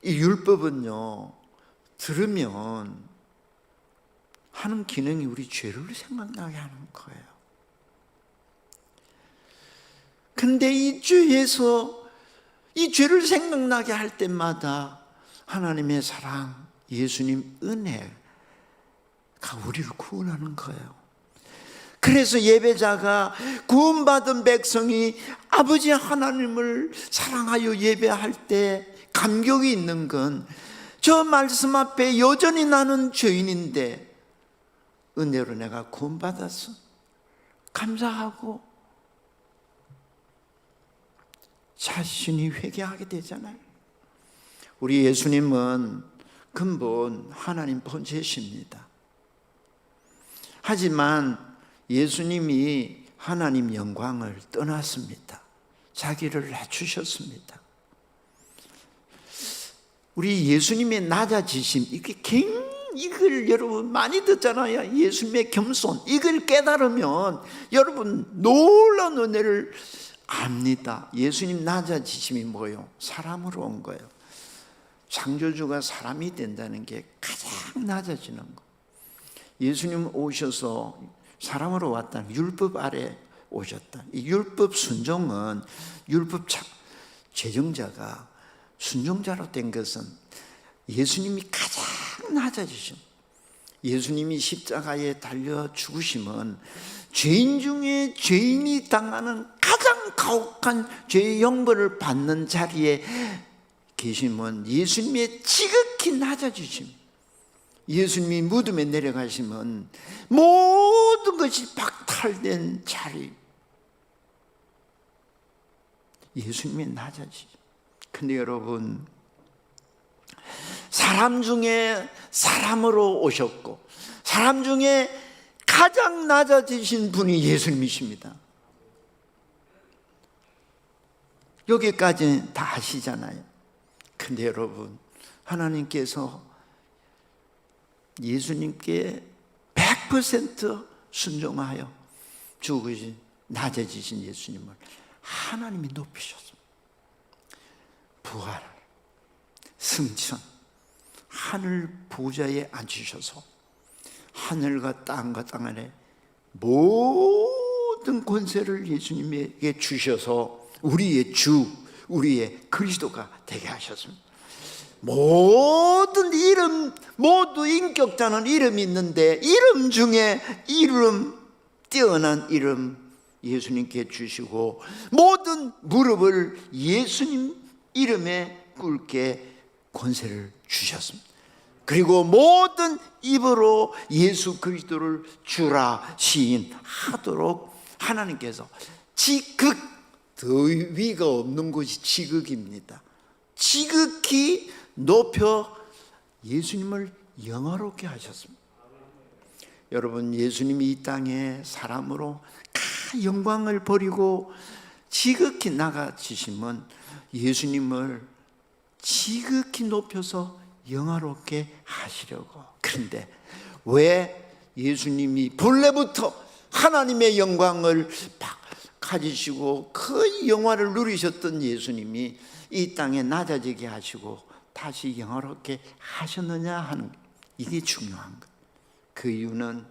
이 율법은요, 들으면 하는 기능이 우리 죄를 생각나게 하는 거예요. 근데 이 죄에서 이 죄를 생각나게 할 때마다 하나님의 사랑, 예수님 은혜가 우리를 구원하는 거예요. 그래서 예배자가 구원받은 백성이 아버지 하나님을 사랑하여 예배할 때 감격이 있는 건 저 말씀 앞에 여전히 나는 죄인인데 은혜로 내가 구원받았어. 감사하고 자신이 회개하게 되잖아요. 우리 예수님은 근본 하나님 본체이십니다. 하지만 예수님이 하나님 영광을 떠났습니다. 자기를 낮추셨습니다. 우리 예수님의 낮아지심, 이걸 여러분 많이 듣잖아요. 예수님의 겸손, 이걸 깨달으면 여러분 놀라운 은혜를 압니다. 예수님 낮아지심이 뭐예요? 사람으로 온 거예요. 창조주가 사람이 된다는 게 가장 낮아지는 거. 예수님 오셔서 사람으로 왔다는 율법 아래 오셨다. 이 율법 순종은 율법 제정자가 순종자로 된 것은 예수님이 가장 낮아지심. 예수님이 십자가에 달려 죽으심은 죄인 중에 죄인이 당하는 가장 가혹한 죄의 형벌을 받는 자리에 계심은 예수님의 지극히 낮아지심. 예수님이 무덤에 내려가시면 모든 것이 박탈된 자리. 예수님의 낮아지심. 근데 여러분, 사람 중에 사람으로 오셨고 사람 중에 가장 낮아지신 분이 예수님이십니다. 여기까지 다 아시잖아요. 근데 여러분, 하나님께서 예수님께 100% 순종하여 죽으신 낮아지신 예수님을 하나님이 높이셨습니다. 부활, 승천, 하늘 보좌에 앉으셔서 하늘과 땅과 땅 안에 모든 권세를 예수님에게 주셔서 우리의 주, 우리의 그리스도가 되게 하셨습니다. 모든 이름, 모두 인격자는 이름이 있는데 이름 중에 이름, 뛰어난 이름 예수님께 주시고 모든 무릎을 예수님 이름에 꿇게 권세를 주셨습니다. 그리고 모든 입으로 예수 그리스도를 주라 시인하도록 하나님께서 지극, 더위가 없는 곳이 지극입니다. 지극히 높여 예수님을 영화롭게 하셨습니다. 여러분, 예수님이 이 땅에 사람으로 다 영광을 버리고 지극히 나가지심은 예수님을 지극히 높여서 영화롭게 하시려고. 그런데 왜 예수님이 본래부터 하나님의 영광을 가지시고 그 영화를 누리셨던 예수님이 이 땅에 낮아지게 하시고 다시 영화롭게 하셨느냐 하는, 이게 중요한 거예요. 그 이유는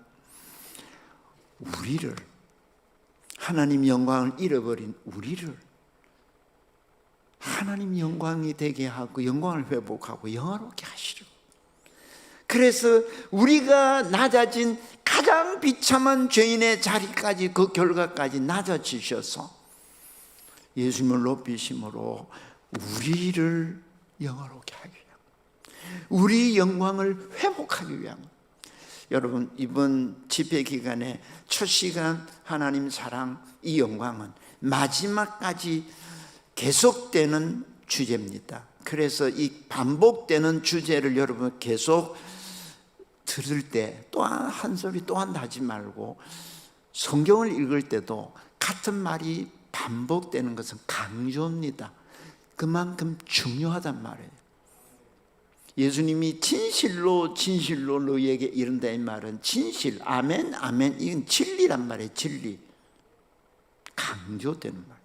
우리를, 하나님 영광을 잃어버린 우리를 하나님 영광이 되게 하고 영광을 회복하고 영화롭게 하시려고. 그래서 우리가 낮아진 가장 비참한 죄인의 자리까지, 그 결과까지 낮아지셔서 예수님을 높이심으로 우리를 영화롭게 하기 위함, 우리 영광을 회복하기 위함. 여러분, 이번 집회 기간에 첫 시간 하나님 사랑, 이 영광은 마지막까지 계속되는 주제입니다. 그래서 이 반복되는 주제를 여러분 계속 들을 때 또한 한 소리 또한 하지 말고, 성경을 읽을 때도 같은 말이 반복되는 것은 강조입니다. 그만큼 중요하단 말이에요. 예수님이 진실로 진실로 너희에게 이른다, 이 말은 진실, 아멘 아멘, 이건 진리란 말이에요. 진리, 강조되는 말.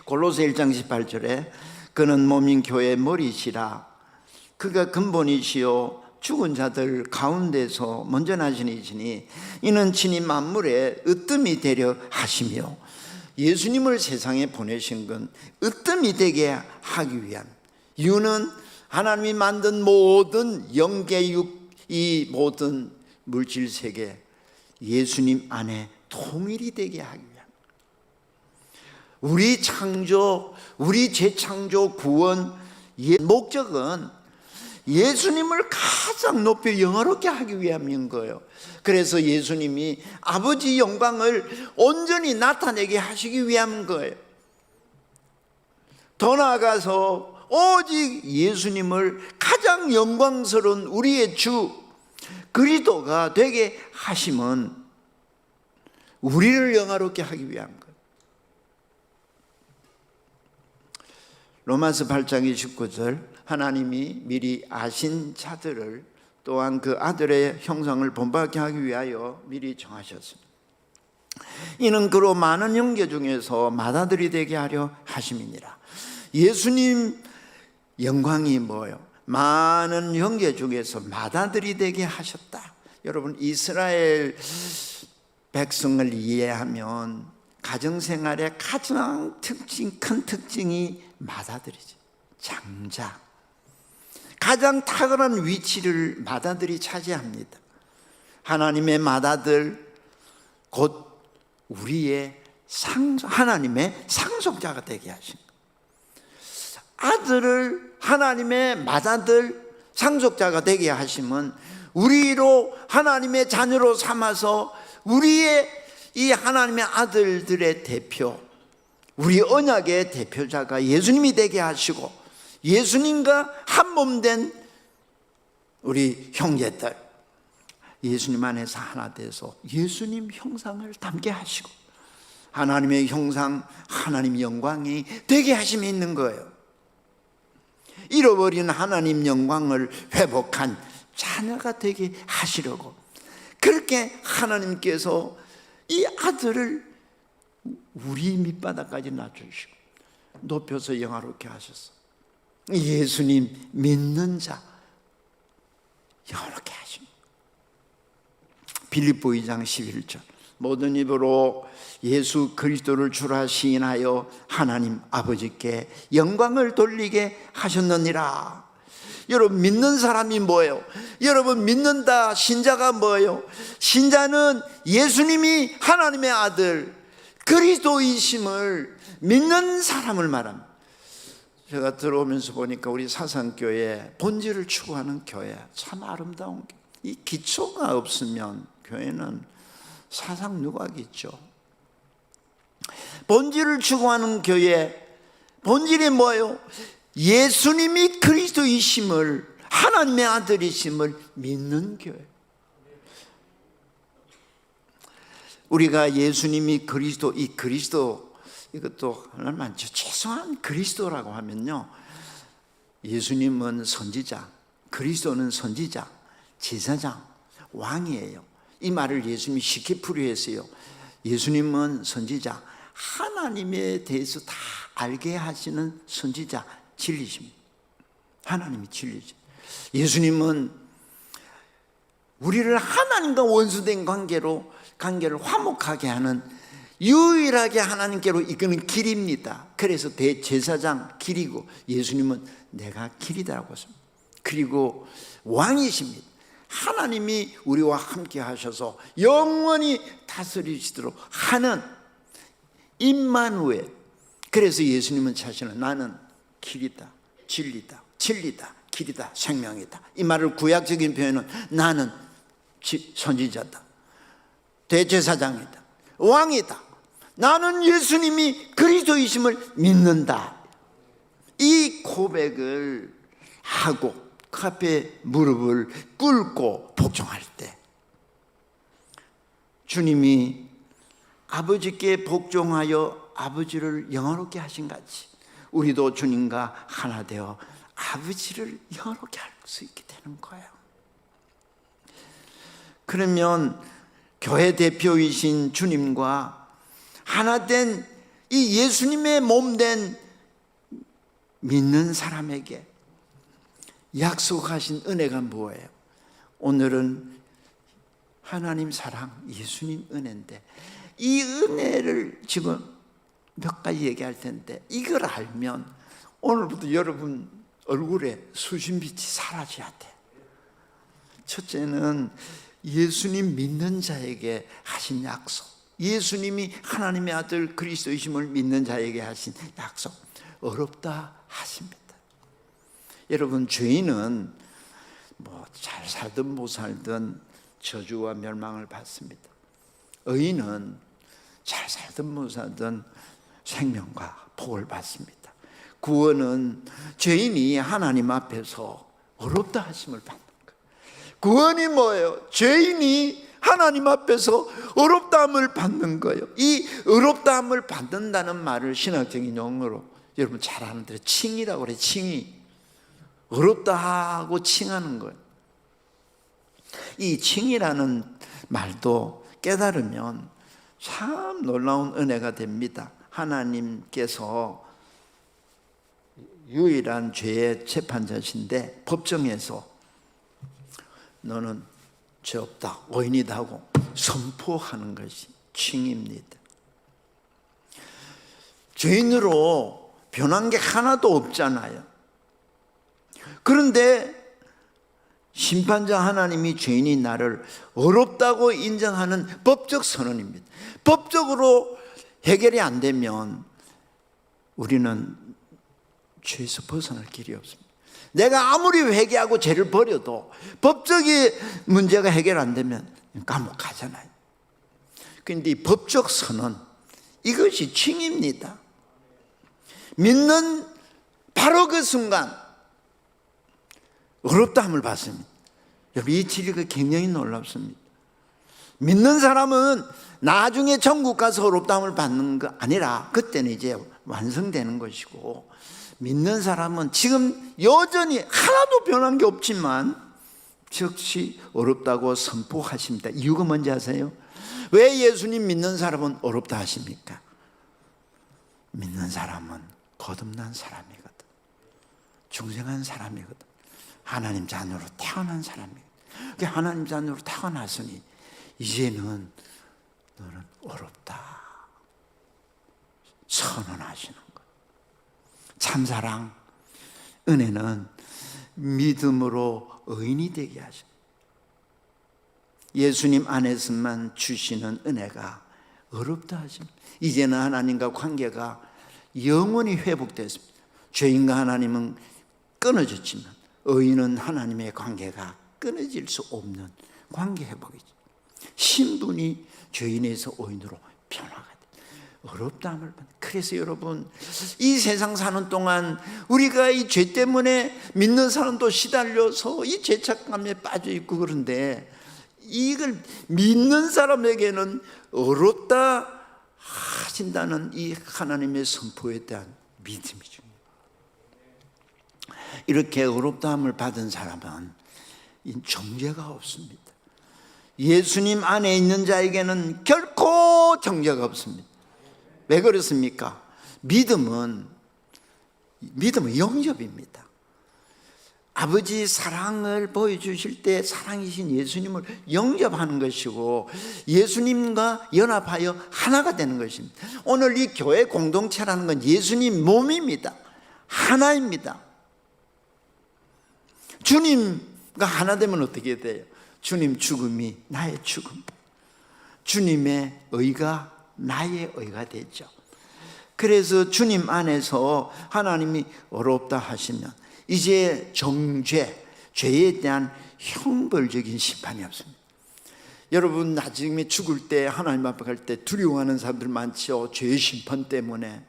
골로새 1장 18절에 그는 몸인 교회의 머리시라, 그가 근본이시요 죽은 자들 가운데서 먼저 나신 이시니 이는 친히 만물에 으뜸이 되려 하시며, 예수님을 세상에 보내신 건 으뜸이 되게 하기 위한, 이유는 하나님이 만든 모든 영계육, 이 모든 물질 세계 예수님 안에 통일이 되게 하기 위한, 우리 창조, 우리 재창조 구원 목적은 예수님을 가장 높이 영화롭게 하기 위함인 거예요. 그래서 예수님이 아버지 영광을 온전히 나타내게 하시기 위함인 거예요. 더 나아가서 오직 예수님을 가장 영광스러운 우리의 주 그리스도가 되게 하심은 우리를 영화롭게 하기 위한 거예요. 로마서 8장 29절, 하나님이 미리 아신 자들을 또한 그 아들의 형상을 본받게 하기 위하여 미리 정하셨습니다. 이는 그로 많은 형제 중에서 맏아들이 되게 하려 하심이니라. 예수님 영광이 뭐예요? 많은 형제 중에서 맏아들이 되게 하셨다. 여러분, 이스라엘 백성을 이해하면 가정생활의 가장 큰 특징이 맏아들이죠. 장자, 가장 탁월한 위치를 맏아들이 차지합니다. 하나님의 맏아들, 곧 우리의 하나님의 상속자가 되게 하신 거예요. 아들을 하나님의 맏아들, 상속자가 되게 하시면 우리로 하나님의 자녀로 삼아서 우리의 이 하나님의 아들들의 대표, 우리 언약의 대표자가 예수님이 되게 하시고, 예수님과 한 몸 된 우리 형제들, 예수님 안에서 하나 돼서 예수님 형상을 담게 하시고 하나님의 형상, 하나님 영광이 되게 하심이 있는 거예요. 잃어버린 하나님 영광을 회복한 자녀가 되게 하시려고, 그렇게 하나님께서 이 아들을 우리 밑바닥까지 낮추시고 높여서 영화롭게 하셨어. 예수님 믿는 자 영화롭게 하십니다. 빌립보 2장 11절, 모든 입으로 예수 그리스도를 주라 시인하여 하나님 아버지께 영광을 돌리게 하셨느니라. 여러분, 믿는 사람이 뭐예요? 여러분, 믿는다, 신자가 뭐예요? 신자는 예수님이 하나님의 아들 그리스도이심을 믿는 사람을 말합니다. 제가 들어오면서 보니까 우리 사상교회 본질을 추구하는 교회, 참 아름다운 교회. 이 기초가 없으면 교회는 사상 누각이죠. 본질을 추구하는 교회, 본질이 뭐예요? 예수님이 그리스도이심을, 하나님의 아들이심을 믿는 교회. 우리가 예수님이 그리스도, 이 그리스도, 이것도 하나 많죠. 최소한 그리스도라고 하면요, 예수님은 선지자, 그리스도는 선지자, 제사장, 왕이에요. 이 말을 예수님이 쉽게 풀이했어요. 예수님은 선지자, 하나님에 대해서 다 알게 하시는 선지자, 진리십니다. 하나님이 진리죠. 예수님은 우리를 하나님과 원수된 관계를 화목하게 하는, 유일하게 하나님께로 이끄는 길입니다. 그래서 대제사장 길이고, 예수님은 내가 길이다라고 했습니다. 그리고 왕이십니다. 하나님이 우리와 함께 하셔서 영원히 다스리시도록 하는, 임마누엘. 그래서 예수님은 자신을 나는 길이다, 진리다, 길이다, 생명이다. 이 말을 구약적인 표현은 나는 선지자다, 대제사장이다, 왕이다. 나는 예수님이 그리스도이심을 믿는다. 이 고백을 하고 그 앞에 무릎을 꿇고 복종할 때 주님이 아버지께 복종하여 아버지를 영화롭게 하신 같이 우리도 주님과 하나 되어 아버지를 영화롭게 할 수 있게 되는 거예요. 그러면 교회 대표이신 주님과 하나 된 이 예수님의 몸 된 믿는 사람에게 약속하신 은혜가 뭐예요? 오늘은 하나님 사랑, 예수님 은혜인데 이 은혜를 지금 몇 가지 얘기할 텐데 이걸 알면 오늘부터 여러분 얼굴에 수신빛이 사라져야 돼. 첫째는 예수님 믿는 자에게 하신 약속, 예수님이 하나님의 아들 그리스도이심을 믿는 자에게 하신 약속, 어렵다 하십니다. 여러분, 죄인은 뭐 잘 살든 못 살든 저주와 멸망을 받습니다. 의인은 잘 살든 못 살든 생명과 복을 받습니다. 구원은 죄인이 하나님 앞에서 어렵다 하심을 받는 거예요. 구원이 뭐예요? 죄인이 하나님 앞에서 어렵다함을 받는 거예요. 이 어렵다함을 받는다는 말을 신학적인 용어로 여러분 잘 아는 대로 칭이라고 그래요. 칭이. 어렵다 하고 칭하는 거예요. 이 칭이라는 말도 깨달으면 참 놀라운 은혜가 됩니다. 하나님께서 유일한 죄의 재판자신데 법정에서 너는 죄 없다, 오인이다 하고 선포하는 것이 칭입니다. 죄인으로 변한 게 하나도 없잖아요. 그런데 심판자 하나님이 죄인인 나를 어렵다고 인정하는 법적 선언입니다. 법적으로 해결이 안 되면 우리는 죄에서 벗어날 길이 없습니다. 내가 아무리 회개하고 죄를 버려도 법적인 문제가 해결 안 되면 감옥 가잖아요. 그런데 이 법적 선언, 이것이 칭입니다. 믿는 바로 그 순간 어렵다함을 받습니다. 여러분, 이 진리가 굉장히 놀랍습니다. 믿는 사람은 나중에 천국 가서 어렵다함을 받는 거 아니라 그때는 이제 완성되는 것이고, 믿는 사람은 지금 여전히 하나도 변한 게 없지만 즉시 어렵다고 선포하십니다. 이유가 뭔지 아세요? 왜 예수님 믿는 사람은 어렵다 하십니까? 믿는 사람은 거듭난 사람이거든. 중생한 사람이거든. 하나님 자녀로 태어난 사람이거든. 하나님 자녀로 태어났으니 이제는 너는 어렵다 선언하시는 거예요. 참사랑, 은혜는 믿음으로 의인이 되게 하십니다. 예수님 안에서만 주시는 은혜가 어렵다 하십니다. 이제는 하나님과 관계가 영원히 회복됐습니다. 죄인과 하나님은 끊어졌지만 의인은 하나님의 관계가 끊어질 수 없는 관계 회복이죠. 신분이 죄인에서 의인으로 변화가 돼요. 어렵다함을 받는. 그래서 여러분, 이 세상 사는 동안 우리가 이 죄 때문에 믿는 사람도 시달려서 이 죄책감에 빠져 있고 그런데 이걸 믿는 사람에게는 어렵다 하신다는 이 하나님의 선포에 대한 믿음이 중요해요. 이렇게 어렵다함을 받은 사람은 정죄가 없습니다. 예수님 안에 있는 자에게는 결코 정죄가 없습니다. 왜 그렇습니까? 믿음은 영접입니다. 아버지 사랑을 보여주실 때 사랑이신 예수님을 영접하는 것이고 예수님과 연합하여 하나가 되는 것입니다. 오늘 이 교회 공동체라는 건 예수님 몸입니다. 하나입니다. 주님과 하나 되면 어떻게 돼요? 주님 죽음이 나의 죽음, 주님의 의가 나의 의가 되죠. 그래서 주님 안에서 하나님이 어렵다 하시면 이제 정죄, 죄에 대한 형벌적인 심판이 없습니다. 여러분 나중에 죽을 때 하나님 앞에 갈 때 두려워하는 사람들 많죠. 죄의 심판 때문에.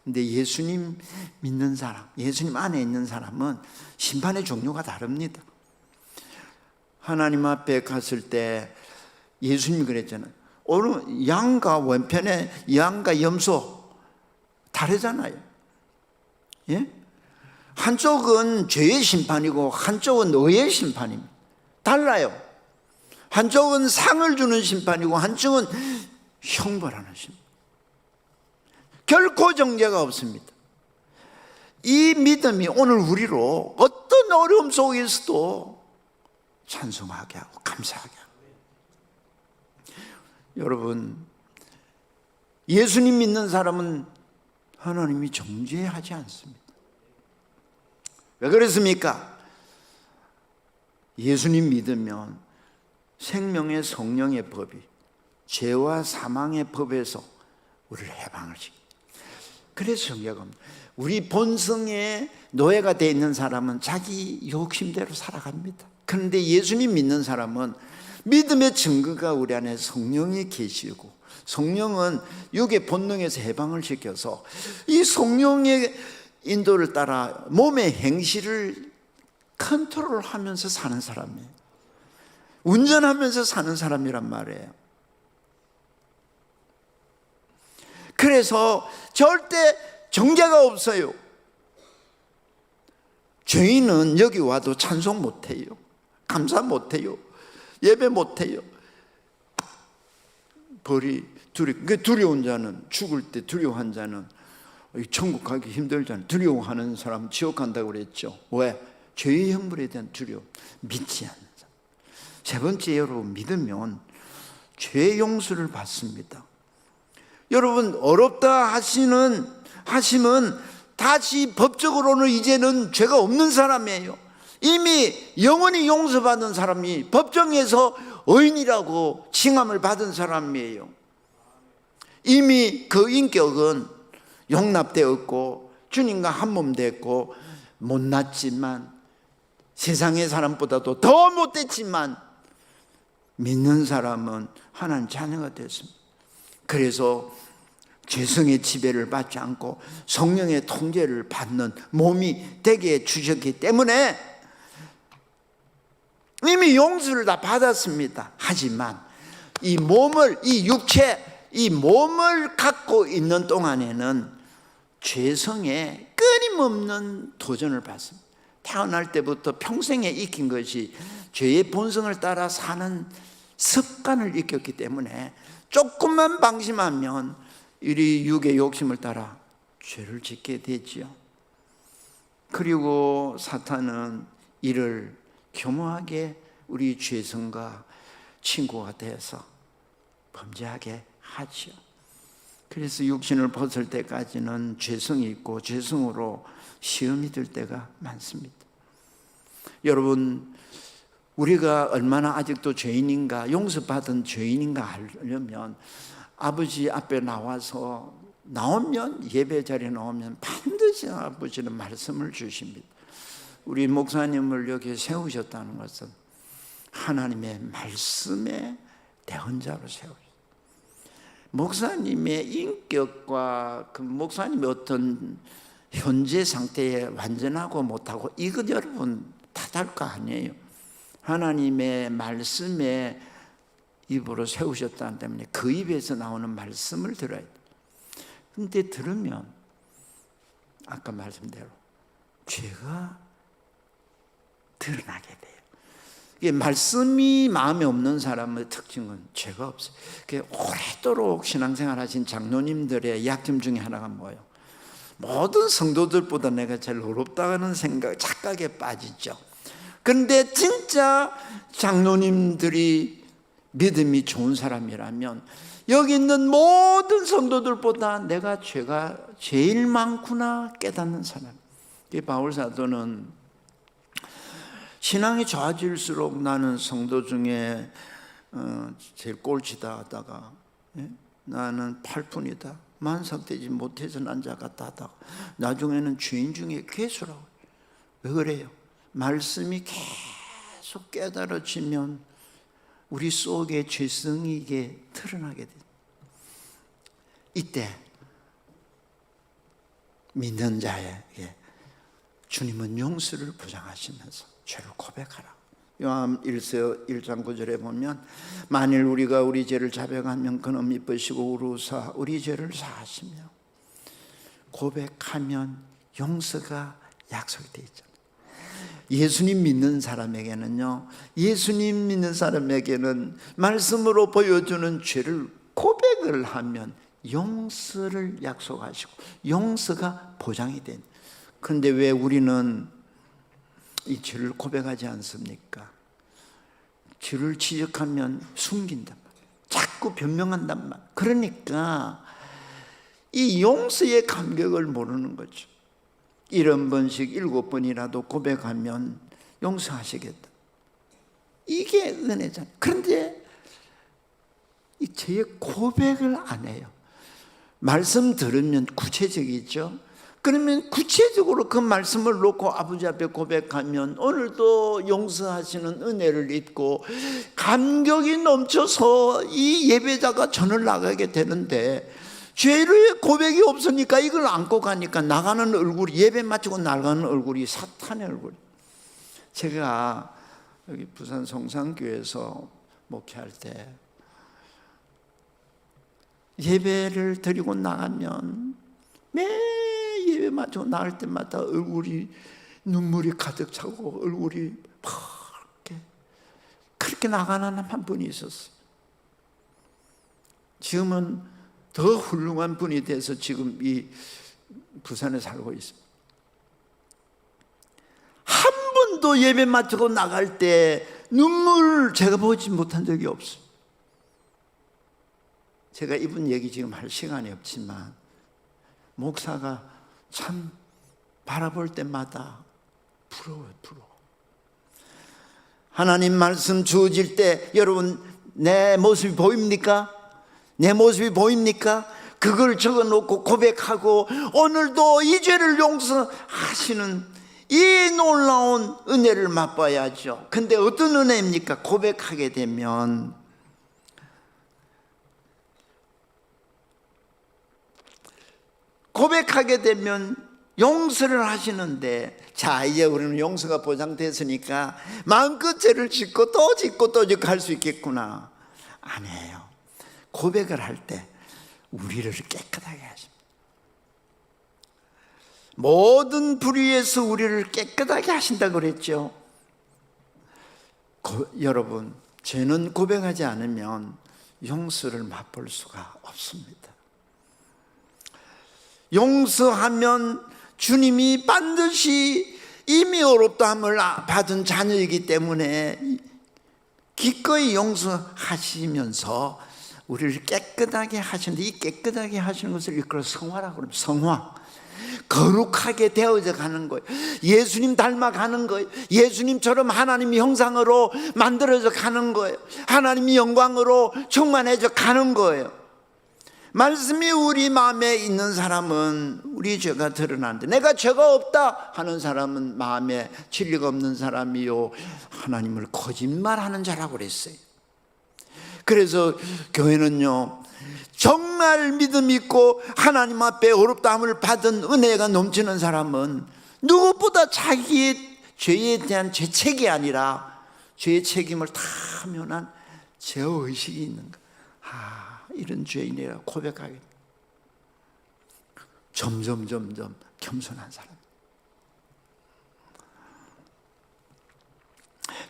근데 예수님 믿는 사람, 예수님 안에 있는 사람은 심판의 종류가 다릅니다. 하나님 앞에 갔을 때 예수님이 그랬잖아요. 오늘 양과 왼편에 양과 염소 다르잖아요. 예? 한쪽은 죄의 심판이고 한쪽은 의의 심판입니다. 달라요. 한쪽은 상을 주는 심판이고 한쪽은 형벌하는 심판. 결코 정죄가 없습니다. 이 믿음이 오늘 우리로 어떤 어려움 속에서도 찬송하게 하고 감사하게 하고. 여러분, 예수님 믿는 사람은 하나님이 정죄하지 않습니다. 왜 그렇습니까? 예수님 믿으면 생명의 성령의 법이 죄와 사망의 법에서 우리를 해방을 시킵니다. 그래서 정죄가 없습니다. 우리 본성에 노예가 되어 있는 사람은 자기 욕심대로 살아갑니다. 그런데 예수님 믿는 사람은 믿음의 증거가 우리 안에 성령이 계시고, 성령은 육의 본능에서 해방을 시켜서 이 성령의 인도를 따라 몸의 행실을 컨트롤하면서 사는 사람이에요. 운전하면서 사는 사람이란 말이에요. 그래서 절대 정죄가 없어요. 죄인은 여기 와도 찬송 못해요. 감사 못해요. 예배 못해요. 두려운 자는, 죽을 때 두려워한 자는 천국 가기 힘들잖아요. 두려워하는 사람 지옥 간다고 그랬죠. 왜? 죄의 형벌에 대한 두려움. 믿지 않는 사람. 세 번째, 여러분 믿으면 죄 용서를 받습니다. 여러분 어렵다 하시면 다시 법적으로는 이제는 죄가 없는 사람이에요. 이미 영원히 용서받은 사람이 법정에서 의인이라고 칭함을 받은 사람이에요. 이미 그 인격은 용납되었고 주님과 한몸 됐고 못났지만 세상의 사람보다도 더 못됐지만 믿는 사람은 하나님 자녀가 됐습니다. 그래서 죄성의 지배를 받지 않고 성령의 통제를 받는 몸이 되게 주셨기 때문에 이미 용서를 다 받았습니다. 하지만 이 몸을, 이 육체, 이 몸을 갖고 있는 동안에는 죄성에 끊임없는 도전을 받습니다. 태어날 때부터 평생에 익힌 것이 죄의 본성을 따라 사는 습관을 익혔기 때문에 조금만 방심하면 이 육의 욕심을 따라 죄를 짓게 되지요. 그리고 사탄은 이를 교묘하게 우리 죄성과 친구가 되어서 범죄하게 하죠. 그래서 육신을 벗을 때까지는 죄성이 있고 죄성으로 시험이 들 때가 많습니다. 여러분, 우리가 얼마나 아직도 죄인인가, 용서받은 죄인인가 하려면 아버지 앞에 나오면 예배 자리에 나오면 반드시 아버지는 말씀을 주십니다. 우리 목사님을 여기 세우셨다는 것은 하나님의 말씀의 대언자로 세우셨어요. 목사님의 인격과 그 목사님의 어떤 현재 상태에 완전하고 못하고 이것 여러분 다 다를 거 아니에요. 하나님의 말씀에 입으로 세우셨다는 때문에 그 입에서 나오는 말씀을 들어야 돼요. 근데 들으면 아까 말씀대로 죄가 드러나게 돼요. 이게 말씀이 마음에 없는 사람의 특징은 죄가 없어요. 오래도록 신앙생활 하신 장로님들의 약점 중에 하나가 뭐예요? 모든 성도들보다 내가 제일 어렵다는 착각에 빠지죠. 그런데 진짜 장로님들이 믿음이 좋은 사람이라면 여기 있는 모든 성도들보다 내가 죄가 제일 많구나 깨닫는 사람. 바울 사도는 신앙이 좋아질수록 나는 성도 중에 제일 꼴찌다 하다가 나는 8분이다, 만삭되지 못해서 난 자 같다 하다가 나중에는 죄인 중에 괴수라고. 왜 그래요? 말씀이 계속 깨달아지면 우리 속에 죄성이 이게 드러나게 돼요. 이때 믿는 자에게 주님은 용서를 보장하시면서 죄를 고백하라. 요한 1장 9절에 보면 만일 우리가 우리 죄를 자백하면 그는 미쁘시고 우루사 우리 죄를 사하시며 고백하면 용서가 약속이 되어 있잖아요. 예수님 믿는 사람에게는요, 예수님 믿는 사람에게는 말씀으로 보여주는 죄를 고백을 하면 용서를 약속하시고 용서가 보장이 된. 그런데 왜 우리는 이 죄를 고백하지 않습니까? 죄를 지적하면 숨긴단 말이에요. 자꾸 변명한단 말이에요. 그러니까 이 용서의 감격을 모르는 거죠. 70번씩 7번이라도 고백하면 용서하시겠다. 이게 은혜잖아요. 그런데 이 죄의 고백을 안 해요. 말씀 들으면 구체적이죠. 그러면 구체적으로 그 말씀을 놓고 아버지 앞에 고백하면 오늘도 용서하시는 은혜를 입고 감격이 넘쳐서 이 예배자가 전을 나가게 되는데, 죄의 고백이 없으니까 이걸 안고 가니까 나가는 얼굴이, 예배 마치고 나가는 얼굴이 사탄의 얼굴. 제가 여기 부산 성산교회에서 목회할 때 예배를 드리고 나가면 매 예배 마치고 나갈 때마다 얼굴이 눈물이 가득 차고 얼굴이 파랗게, 그렇게 나가는 한 분이 있었어요. 지금은 더 훌륭한 분이 돼서 지금 이 부산에 살고 있습니다. 한 번도 예배 마치고 나갈 때 눈물 제가 보지 못한 적이 없어요. 제가 이분 얘기 지금 할 시간이 없지만 목사가 참 바라볼 때마다 부러워요, 부러워. 하나님 말씀 주어질 때 여러분 내 모습이 보입니까? 내 모습이 보입니까? 그걸 적어놓고 고백하고 오늘도 이 죄를 용서하시는 이 놀라운 은혜를 맛봐야죠. 근데 어떤 은혜입니까? 고백하게 되면 용서를 하시는데, 자 이제 우리는 용서가 보장됐으니까 마음껏 죄를 짓고 또 짓고 또 짓고 할 수 있겠구나. 아니에요. 고백을 할 때 우리를 깨끗하게 하십니다. 모든 불의에서 우리를 깨끗하게 하신다고 그랬죠. 여러분, 죄는 고백하지 않으면 용서를 맛볼 수가 없습니다. 용서하면 주님이 반드시 이미 어렵다함을 받은 자녀이기 때문에 기꺼이 용서하시면서 우리를 깨끗하게 하시는데, 이 깨끗하게 하시는 것을 일컬어 성화라고 그럽니다. 성화. 거룩하게 되어져 가는 거예요. 예수님 닮아가는 거예요. 예수님처럼 하나님의 형상으로 만들어져 가는 거예요. 하나님의 영광으로 충만해져 가는 거예요. 말씀이 우리 마음에 있는 사람은 우리 죄가 드러나는데, 내가 죄가 없다 하는 사람은 마음에 진리가 없는 사람이요 하나님을 거짓말하는 자라고 그랬어요. 그래서 교회는요, 정말 믿음 있고 하나님 앞에 어렵다함을 받은 은혜가 넘치는 사람은 누구보다 자기의 죄에 대한 죄책이 아니라 죄의 책임을 다 면한 죄의식이 있는 거예요. 이런 죄인이라 고백하게, 점점 겸손한 사람.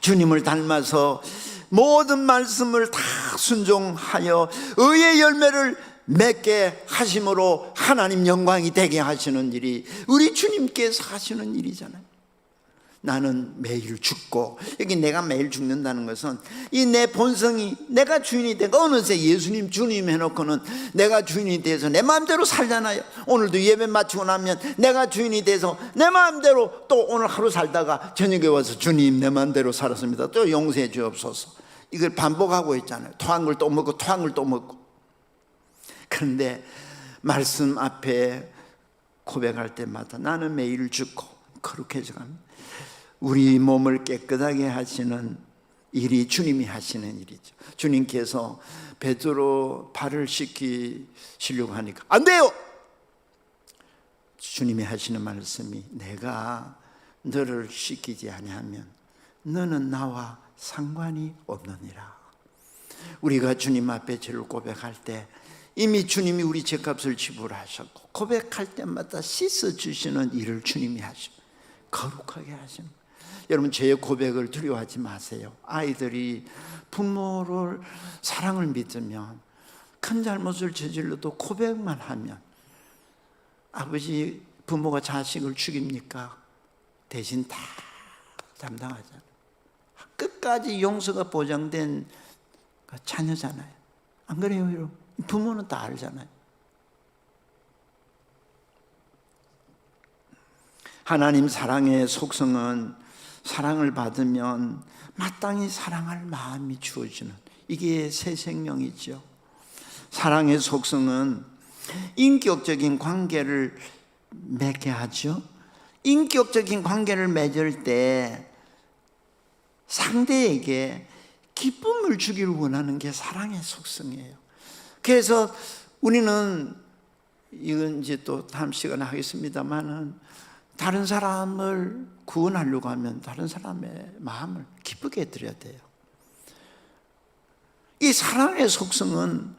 주님을 닮아서 모든 말씀을 다 순종하여 의의 열매를 맺게 하심으로 하나님 영광이 되게 하시는 일이 우리 주님께서 하시는 일이잖아요. 나는 매일 죽고, 여기 내가 매일 죽는다는 것은 이 내 본성이 내가 주인이 되고, 어느새 예수님 주님 해놓고는 내가 주인이 돼서 내 마음대로 살잖아요. 오늘도 예배 마치고 나면 내가 주인이 돼서 내 마음대로 또 오늘 하루 살다가 저녁에 와서 주님 내 마음대로 살았습니다, 또 용서해 주옵소서, 이걸 반복하고 있잖아요. 토한 걸 또 먹고 토한 걸 또 먹고. 그런데 말씀 앞에 고백할 때마다 나는 매일 죽고 거룩해져 갑니다. 우리 몸을 깨끗하게 하시는 일이 주님이 하시는 일이죠. 주님께서 베드로 발을 씻기시려고 하니까 안 돼요! 주님이 하시는 말씀이 내가 너를 씻기지 아니하면 너는 나와 상관이 없느니라. 우리가 주님 앞에 죄를 고백할 때 이미 주님이 우리 죄값을 지불하셨고 고백할 때마다 씻어주시는 일을 주님이 하시고 거룩하게 하시는 거예요. 여러분, 죄의 고백을 두려워하지 마세요. 아이들이 부모를 사랑을 믿으면 큰 잘못을 저질러도 고백만 하면 아버지, 부모가 자식을 죽입니까? 대신 다 담당하잖아요. 끝까지 용서가 보장된 자녀잖아요. 안 그래요, 여러분? 부모는 다 알잖아요. 하나님 사랑의 속성은 사랑을 받으면 마땅히 사랑할 마음이 주어지는, 이게 새 생명이죠. 사랑의 속성은 인격적인 관계를 맺게 하죠. 인격적인 관계를 맺을 때 상대에게 기쁨을 주기를 원하는 게 사랑의 속성이에요. 그래서 우리는, 이건 이제 또 다음 시간에 하겠습니다만은, 다른 사람을 구원하려고 하면 다른 사람의 마음을 기쁘게 해드려야 돼요. 이 사랑의 속성은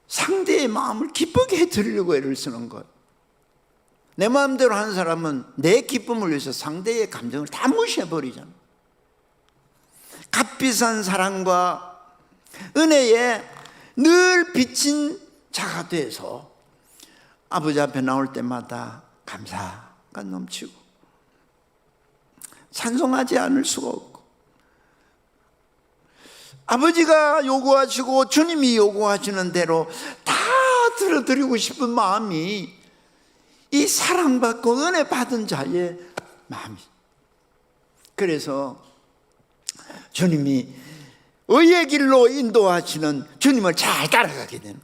상대의 마음을 기쁘게 해드리려고 애를 쓰는 거예요. 내 마음대로 하는 사람은 내 기쁨을 위해서 상대의 감정을 다 무시해버리잖아요. 값비싼 사랑과 은혜에 늘 비친 자가 돼서 아버지 앞에 나올 때마다 감사가 넘치고 찬송하지 않을 수가 없고, 아버지가 요구하시고 주님이 요구하시는 대로 다 들어드리고 싶은 마음이 이 사랑받고 은혜 받은 자의 마음이. 그래서 주님이 의의 길로 인도하시는 주님을 잘 따라가게 되는,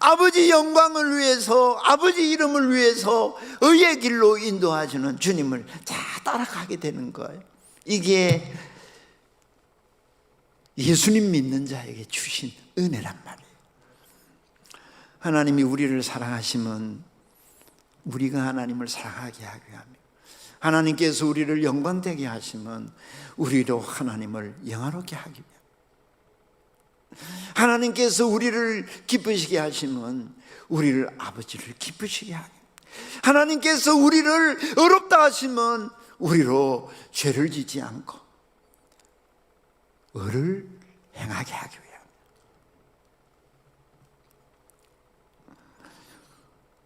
아버지 영광을 위해서, 아버지 이름을 위해서 의의 길로 인도하시는 주님을 잘 따라가게 되는 거예요. 이게 예수님 믿는 자에게 주신 은혜란 말이에요. 하나님이 우리를 사랑하시면 우리가 하나님을 사랑하게 하기 위함이에요. 하나님께서 우리를 영광되게 하시면 우리로 하나님을 영화롭게 하기 위함이에요. 하나님께서 우리를 기쁘시게 하시면 우리를 아버지를 기쁘시게 하게, 하나님께서 우리를 의롭다 하시면 우리로 죄를 짓지 않고 의를 행하게 하기 위함.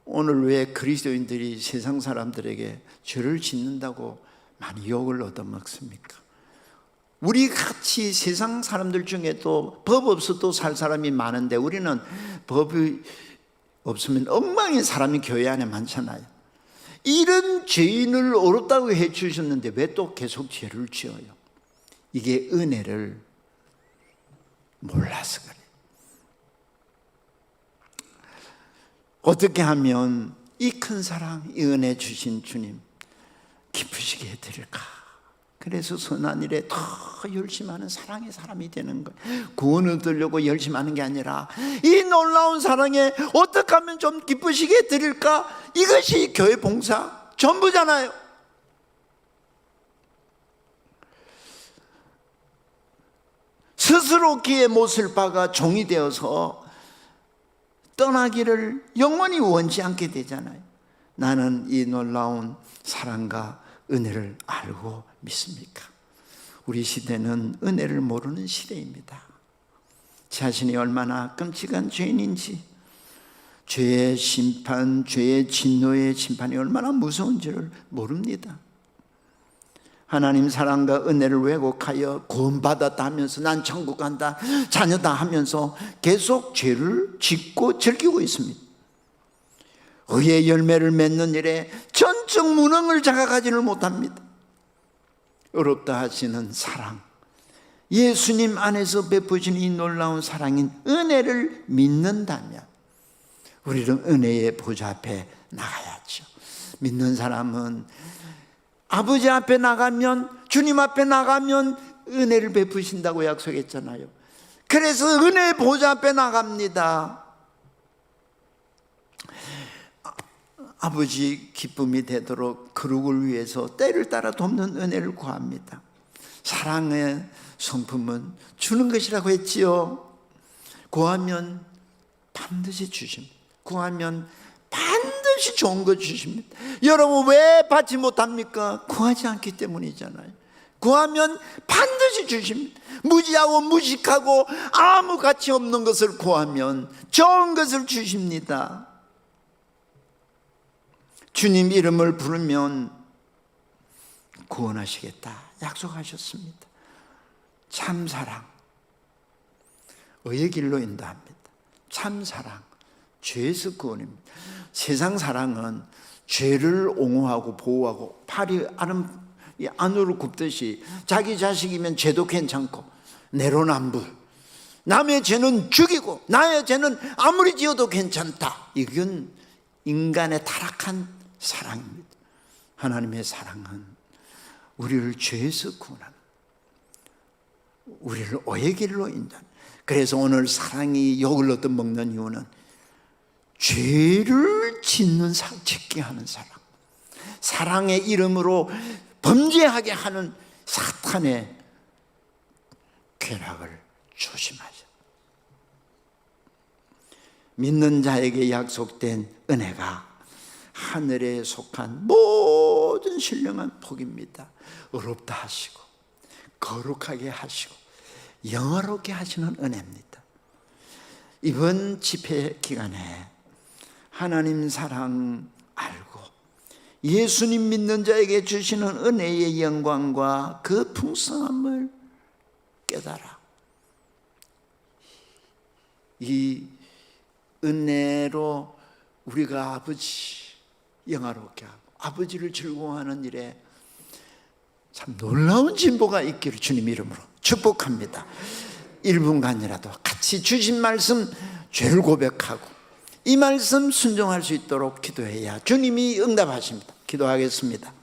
오늘 왜 그리스도인들이 세상 사람들에게 죄를 짓는다고 많이 욕을 얻어먹습니까? 우리 같이 세상 사람들 중에도 법 없어도 살 사람이 많은데 우리는 법이 없으면 엉망인 사람이 교회 안에 많잖아요. 이런 죄인을 어렵다고 해주셨는데 왜 또 계속 죄를 지어요? 이게 은혜를 몰라서 그래요. 어떻게 하면 이 큰 사랑, 이 은혜 주신 주님 기쁘시게 해드릴까? 그래서 선한 일에 더 열심히 하는 사랑의 사람이 되는 거예요. 구원 얻으려고 열심히 하는 게 아니라 이 놀라운 사랑에 어떻게 하면 좀 기쁘시게 해드릴까? 이것이 교회 봉사 전부잖아요. 스스로 기의 못을 박아 종이 되어서 떠나기를 영원히 원치 않게 되잖아요. 나는 이 놀라운 사랑과 은혜를 알고 믿습니까? 우리 시대는 은혜를 모르는 시대입니다. 자신이 얼마나 끔찍한 죄인인지, 죄의 심판, 죄의 진노의 심판이 얼마나 무서운지를 모릅니다. 하나님 사랑과 은혜를 왜곡하여 구원받았다 하면서 난 천국 간다, 자녀다 하면서 계속 죄를 짓고 즐기고 있습니다. 의의 열매를 맺는 일에 전적 무능을 자각하지를 못합니다. 어렵다 하시는 사랑, 예수님 안에서 베푸신 이 놀라운 사랑인 은혜를 믿는다면 우리는 은혜의 보좌 앞에 나가야죠. 믿는 사람은 아버지 앞에 나가면, 주님 앞에 나가면 은혜를 베푸신다고 약속했잖아요. 그래서 은혜의 보좌 앞에 나갑니다. 아버지 기쁨이 되도록 거룩을 위해서 때를 따라 돕는 은혜를 구합니다. 사랑의 성품은 주는 것이라고 했지요. 구하면 반드시 주십니다. 구하면 반드시 좋은 거 주십니다. 여러분 왜 받지 못합니까? 구하지 않기 때문이잖아요. 구하면 반드시 주십니다. 무지하고 무식하고 아무 가치 없는 것을 구하면 좋은 것을 주십니다. 주님 이름을 부르면 구원하시겠다 약속하셨습니다. 참사랑 의의 길로 인도합니다. 참사랑 죄에서 구원입니다. 세상 사랑은 죄를 옹호하고 보호하고 팔이 안으로 굽듯이 자기 자식이면 죄도 괜찮고 내로남불, 남의 죄는 죽이고 나의 죄는 아무리 지어도 괜찮다. 이건 인간의 타락한 사랑입니다. 하나님의 사랑은 우리를 죄에서 구원하는, 우리를 의의 길로 인도하는. 그래서 오늘 사랑이 욕을 얻어먹는 이유는 죄를 짓게 하는 사랑, 사랑의 이름으로 범죄하게 하는 사탄의 쾌락을 조심하자. 믿는 자에게 약속된 은혜가 하늘에 속한 모든 신령한 복입니다. 의롭다 하시고 거룩하게 하시고 영화롭게 하시는 은혜입니다. 이번 집회 기간에 하나님 사랑 알고 예수님 믿는 자에게 주시는 은혜의 영광과 그 풍성함을 깨달아 이 은혜로 우리가 아버지 영화롭게 하고 아버지를 즐거워하는 일에 참 놀라운 진보가 있기를 주님 이름으로 축복합니다. 1분간이라도 같이 주신 말씀 죄를 고백하고 이 말씀 순종할 수 있도록 기도해야 주님이 응답하십니다. 기도하겠습니다.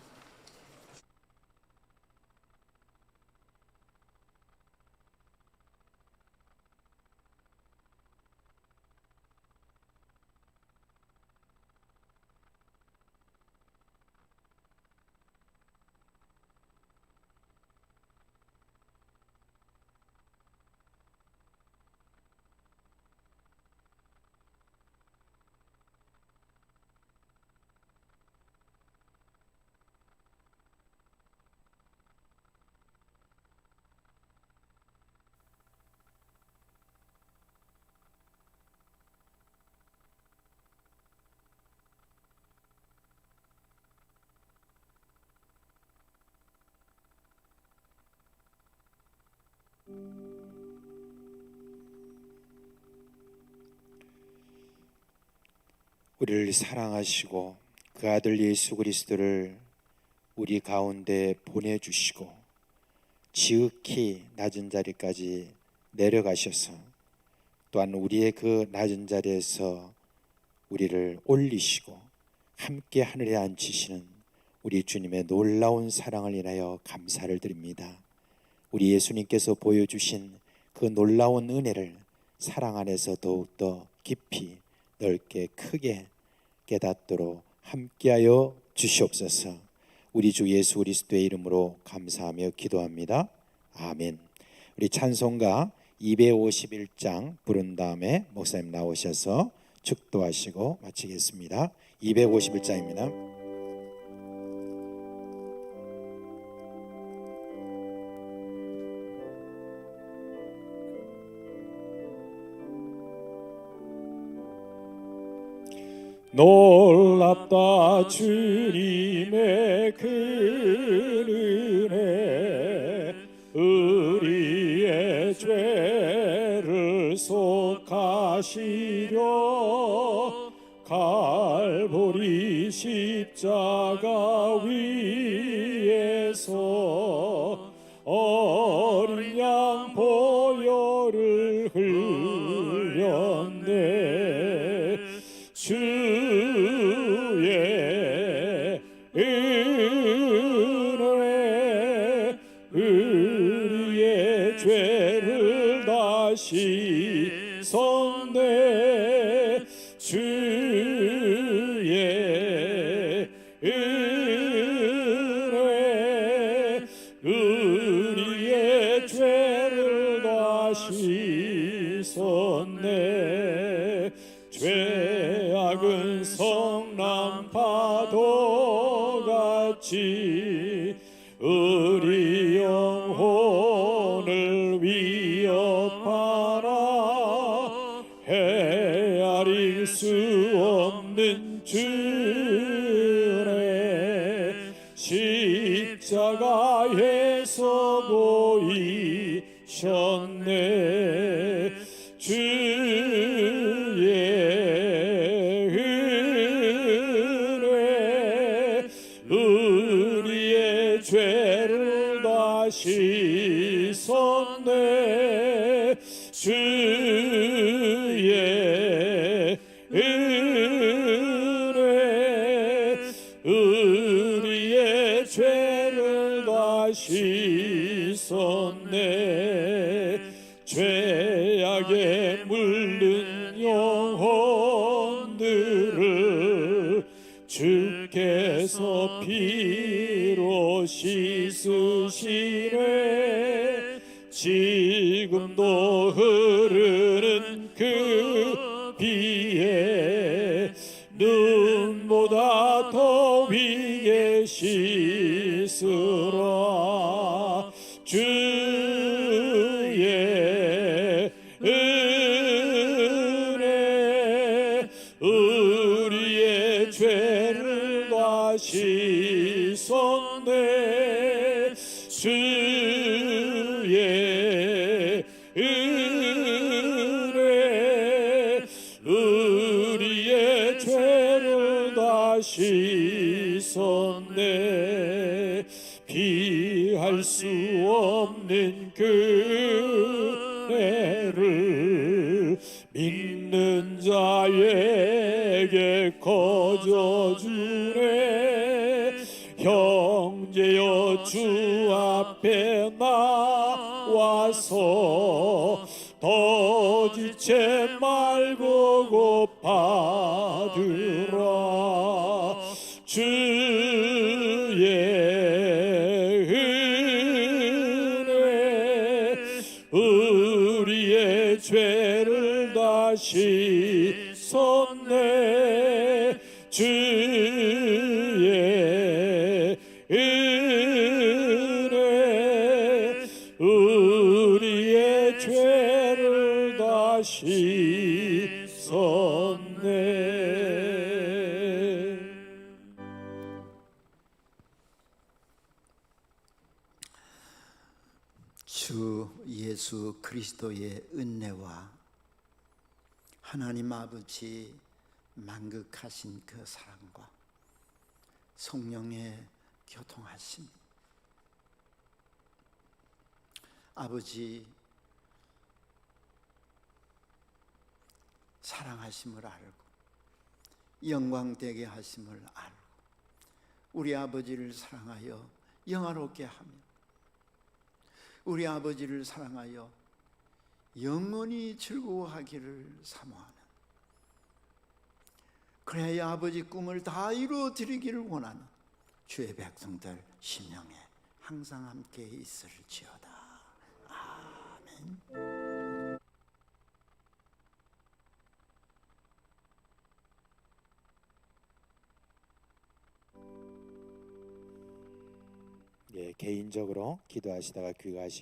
우리를 사랑하시고 그 아들 예수 그리스도를 우리 가운데 보내주시고 지극히 낮은 자리까지 내려가셔서 또한 우리의 그 낮은 자리에서 우리를 올리시고 함께 하늘에 앉히시는 우리 주님의 놀라운 사랑을 인하여 감사를 드립니다. 우리 예수님께서 보여주신 그 놀라운 은혜를 사랑 안에서 더욱더 깊이 넓게 크게 깨닫도록 함께하여 주시옵소서. 우리 주 예수 그리스도의 이름으로 감사하며 기도합니다. 아멘. 우리 찬송가 251장 부른 다음에 목사님 나오셔서 축도하시고 마치겠습니다. 251장입니다. 놀랍다 주님의 그 은혜 우리의 죄를 속하시려 갈보리 십자가 위에서 어린 양 보혈을 흘렸네 죄를 다 씻었네. 주의 은혜 우리의 죄를 다 씻었네. 죄악은 성난 파도같이 우리 영혼을 위협하나 헤아릴 수 없는 주의 십자가에서 보이셨네. 주의 은혜 우리의 죄를 다 씻었네. 주의 은혜 우리의 죄를 다 씻었네. 죄악에 물든 영혼들을 주께서 피로 씻으시네. 지금도 흐르는 그 피에 눈보다 더 위에 씻으라. 주의 은혜 우리의 죄를 다 씻었네. 주의 은혜 우리의 죄를 다 씻었네. 피할 수 없는 그 은혜를 믿는 자에게 거저주네. 형제여 주 앞에 나와서 더 지체 말고 고파두라. 주의 은혜 우리의 죄를 다 씻었네. 주의 은혜 우리의 죄를 다 씻었네. 주 예수 그리스도의 은혜와 하나님 아버지 만극하신 그 사랑과 성령의 교통하심, 아버지 사랑하심을 알고 영광되게 하심을 알고 우리 아버지를 사랑하여 영화롭게 하며 우리 아버지를 사랑하여 영원히 즐거워하기를 사모하는, 그래야 아버지 꿈을 다 이루어드리기를 원하는 주의 백성들 심령에 항상 함께 있을지어다. 아멘. 예, 개인적으로 기도하시다가 귀가하시